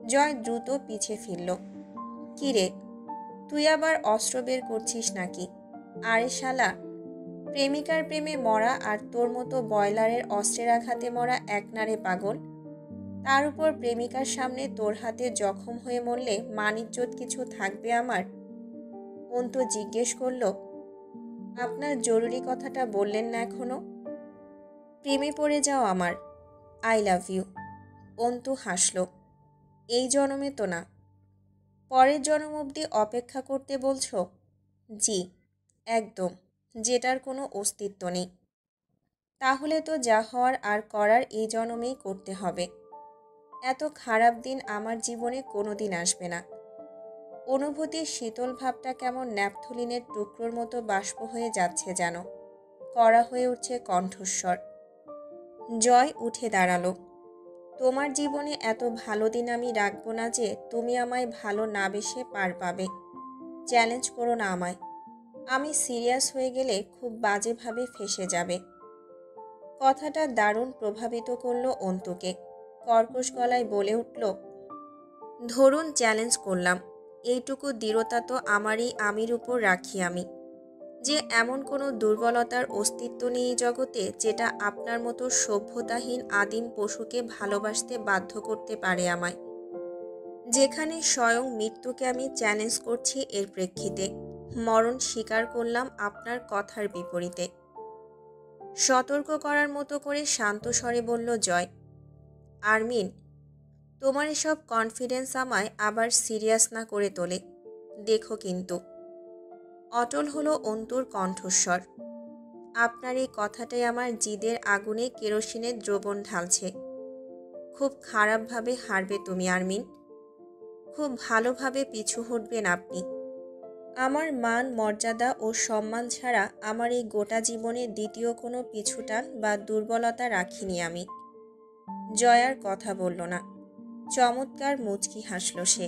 জয় দ্রুত পিছে ফিরল। কি রে, তুই আবার অস্ত্র বের করছিস নাকি? আরে শালা, প্রেমিকার প্রেমে মরা আর তোর মতো বয়লারের অস্ত্রের আঘাতে মরা এক নারে পাগল। তার উপর প্রেমিকার সামনে তোর হাতে জখম হয়ে মরলে মানিজ্জত কিছু থাকবে আমার? অন্তু জিজ্ঞেস করল, আপনার জরুরি কথাটা বললেন না এখনো? প্রেমে পড়ে যাও আমার। I love you. অন্তু হাসল। এই জন্মে তো না, পরের জন্ম অবধি অপেক্ষা করতে বলছো? জি, একদম, যেটার কোনো অস্তিত্ব নেই। তাহলে তো যা হওয়ার আর করার এই জন্মেই করতে হবে। এত খারাপ দিন আমার জীবনে কোনো দিন আসবে না। অনুভূতির শীতল ভাবটা কেমন ন্যাপথলিনের টুকরোর মতো বাষ্প হয়ে যাচ্ছে যেন। কড়া হয়ে উঠছে কণ্ঠস্বর। জয় উঠে দাঁড়ালো। তোমার জীবনে এত ভালো দিন আমি রাখবো না যে তুমি আমায় ভালো না বেসে পার পাবে। চ্যালেঞ্জ করো না আমায়। আমি সিরিয়াস হয়ে গেলে খুব বাজেভাবে ফেঁসে যাবে। কথাটা দারুণ প্রভাবিত করল অন্তুকে। কর্কশ গলায় বলে উঠল, ধরুন চ্যালেঞ্জ করলাম। এইটুকু দৃঢ়তা তো আমারই আমির উপর রাখি আমি, যে এমন কোনো দুর্বলতার অস্তিত্ব নেই জগতে যেটা আপনার মতো সভ্যতাহীন আদিম পশুকে ভালোবাসতে বাধ্য করতে পারে আমায়। যেখানে স্বয়ং মৃত্যুকে আমি চ্যালেঞ্জ করছি এর প্রেক্ষিতে মরণ স্বীকার করলাম আপনার কথার বিপরীতে। সতর্ক করার মতো করে শান্ত স্বরে বলল জয়। আরমিন, তোমার এসব কনফিডেন্স আমায় আবার সিরিয়াস না করে তোলে, দেখো কিন্তু। অটল হলো অন্তুর কণ্ঠস্বর। আপনার এই কথাটাই আমার জিদের আগুনে কেরোসিনের দ্রবণ ঢালছে। খুব খারাপভাবে হারবে তুমি আরমিন, খুব ভালোভাবে পিছু হটবেন আপনি। আমার মান মর্যাদা ও সম্মান ছাড়া আমার এই গোটা জীবনে দ্বিতীয় কোনো পিছুটান বা দুর্বলতা রাখিনি আমি। জয়ার কথা বলল না। চমৎকার মুচকি হাসল সে।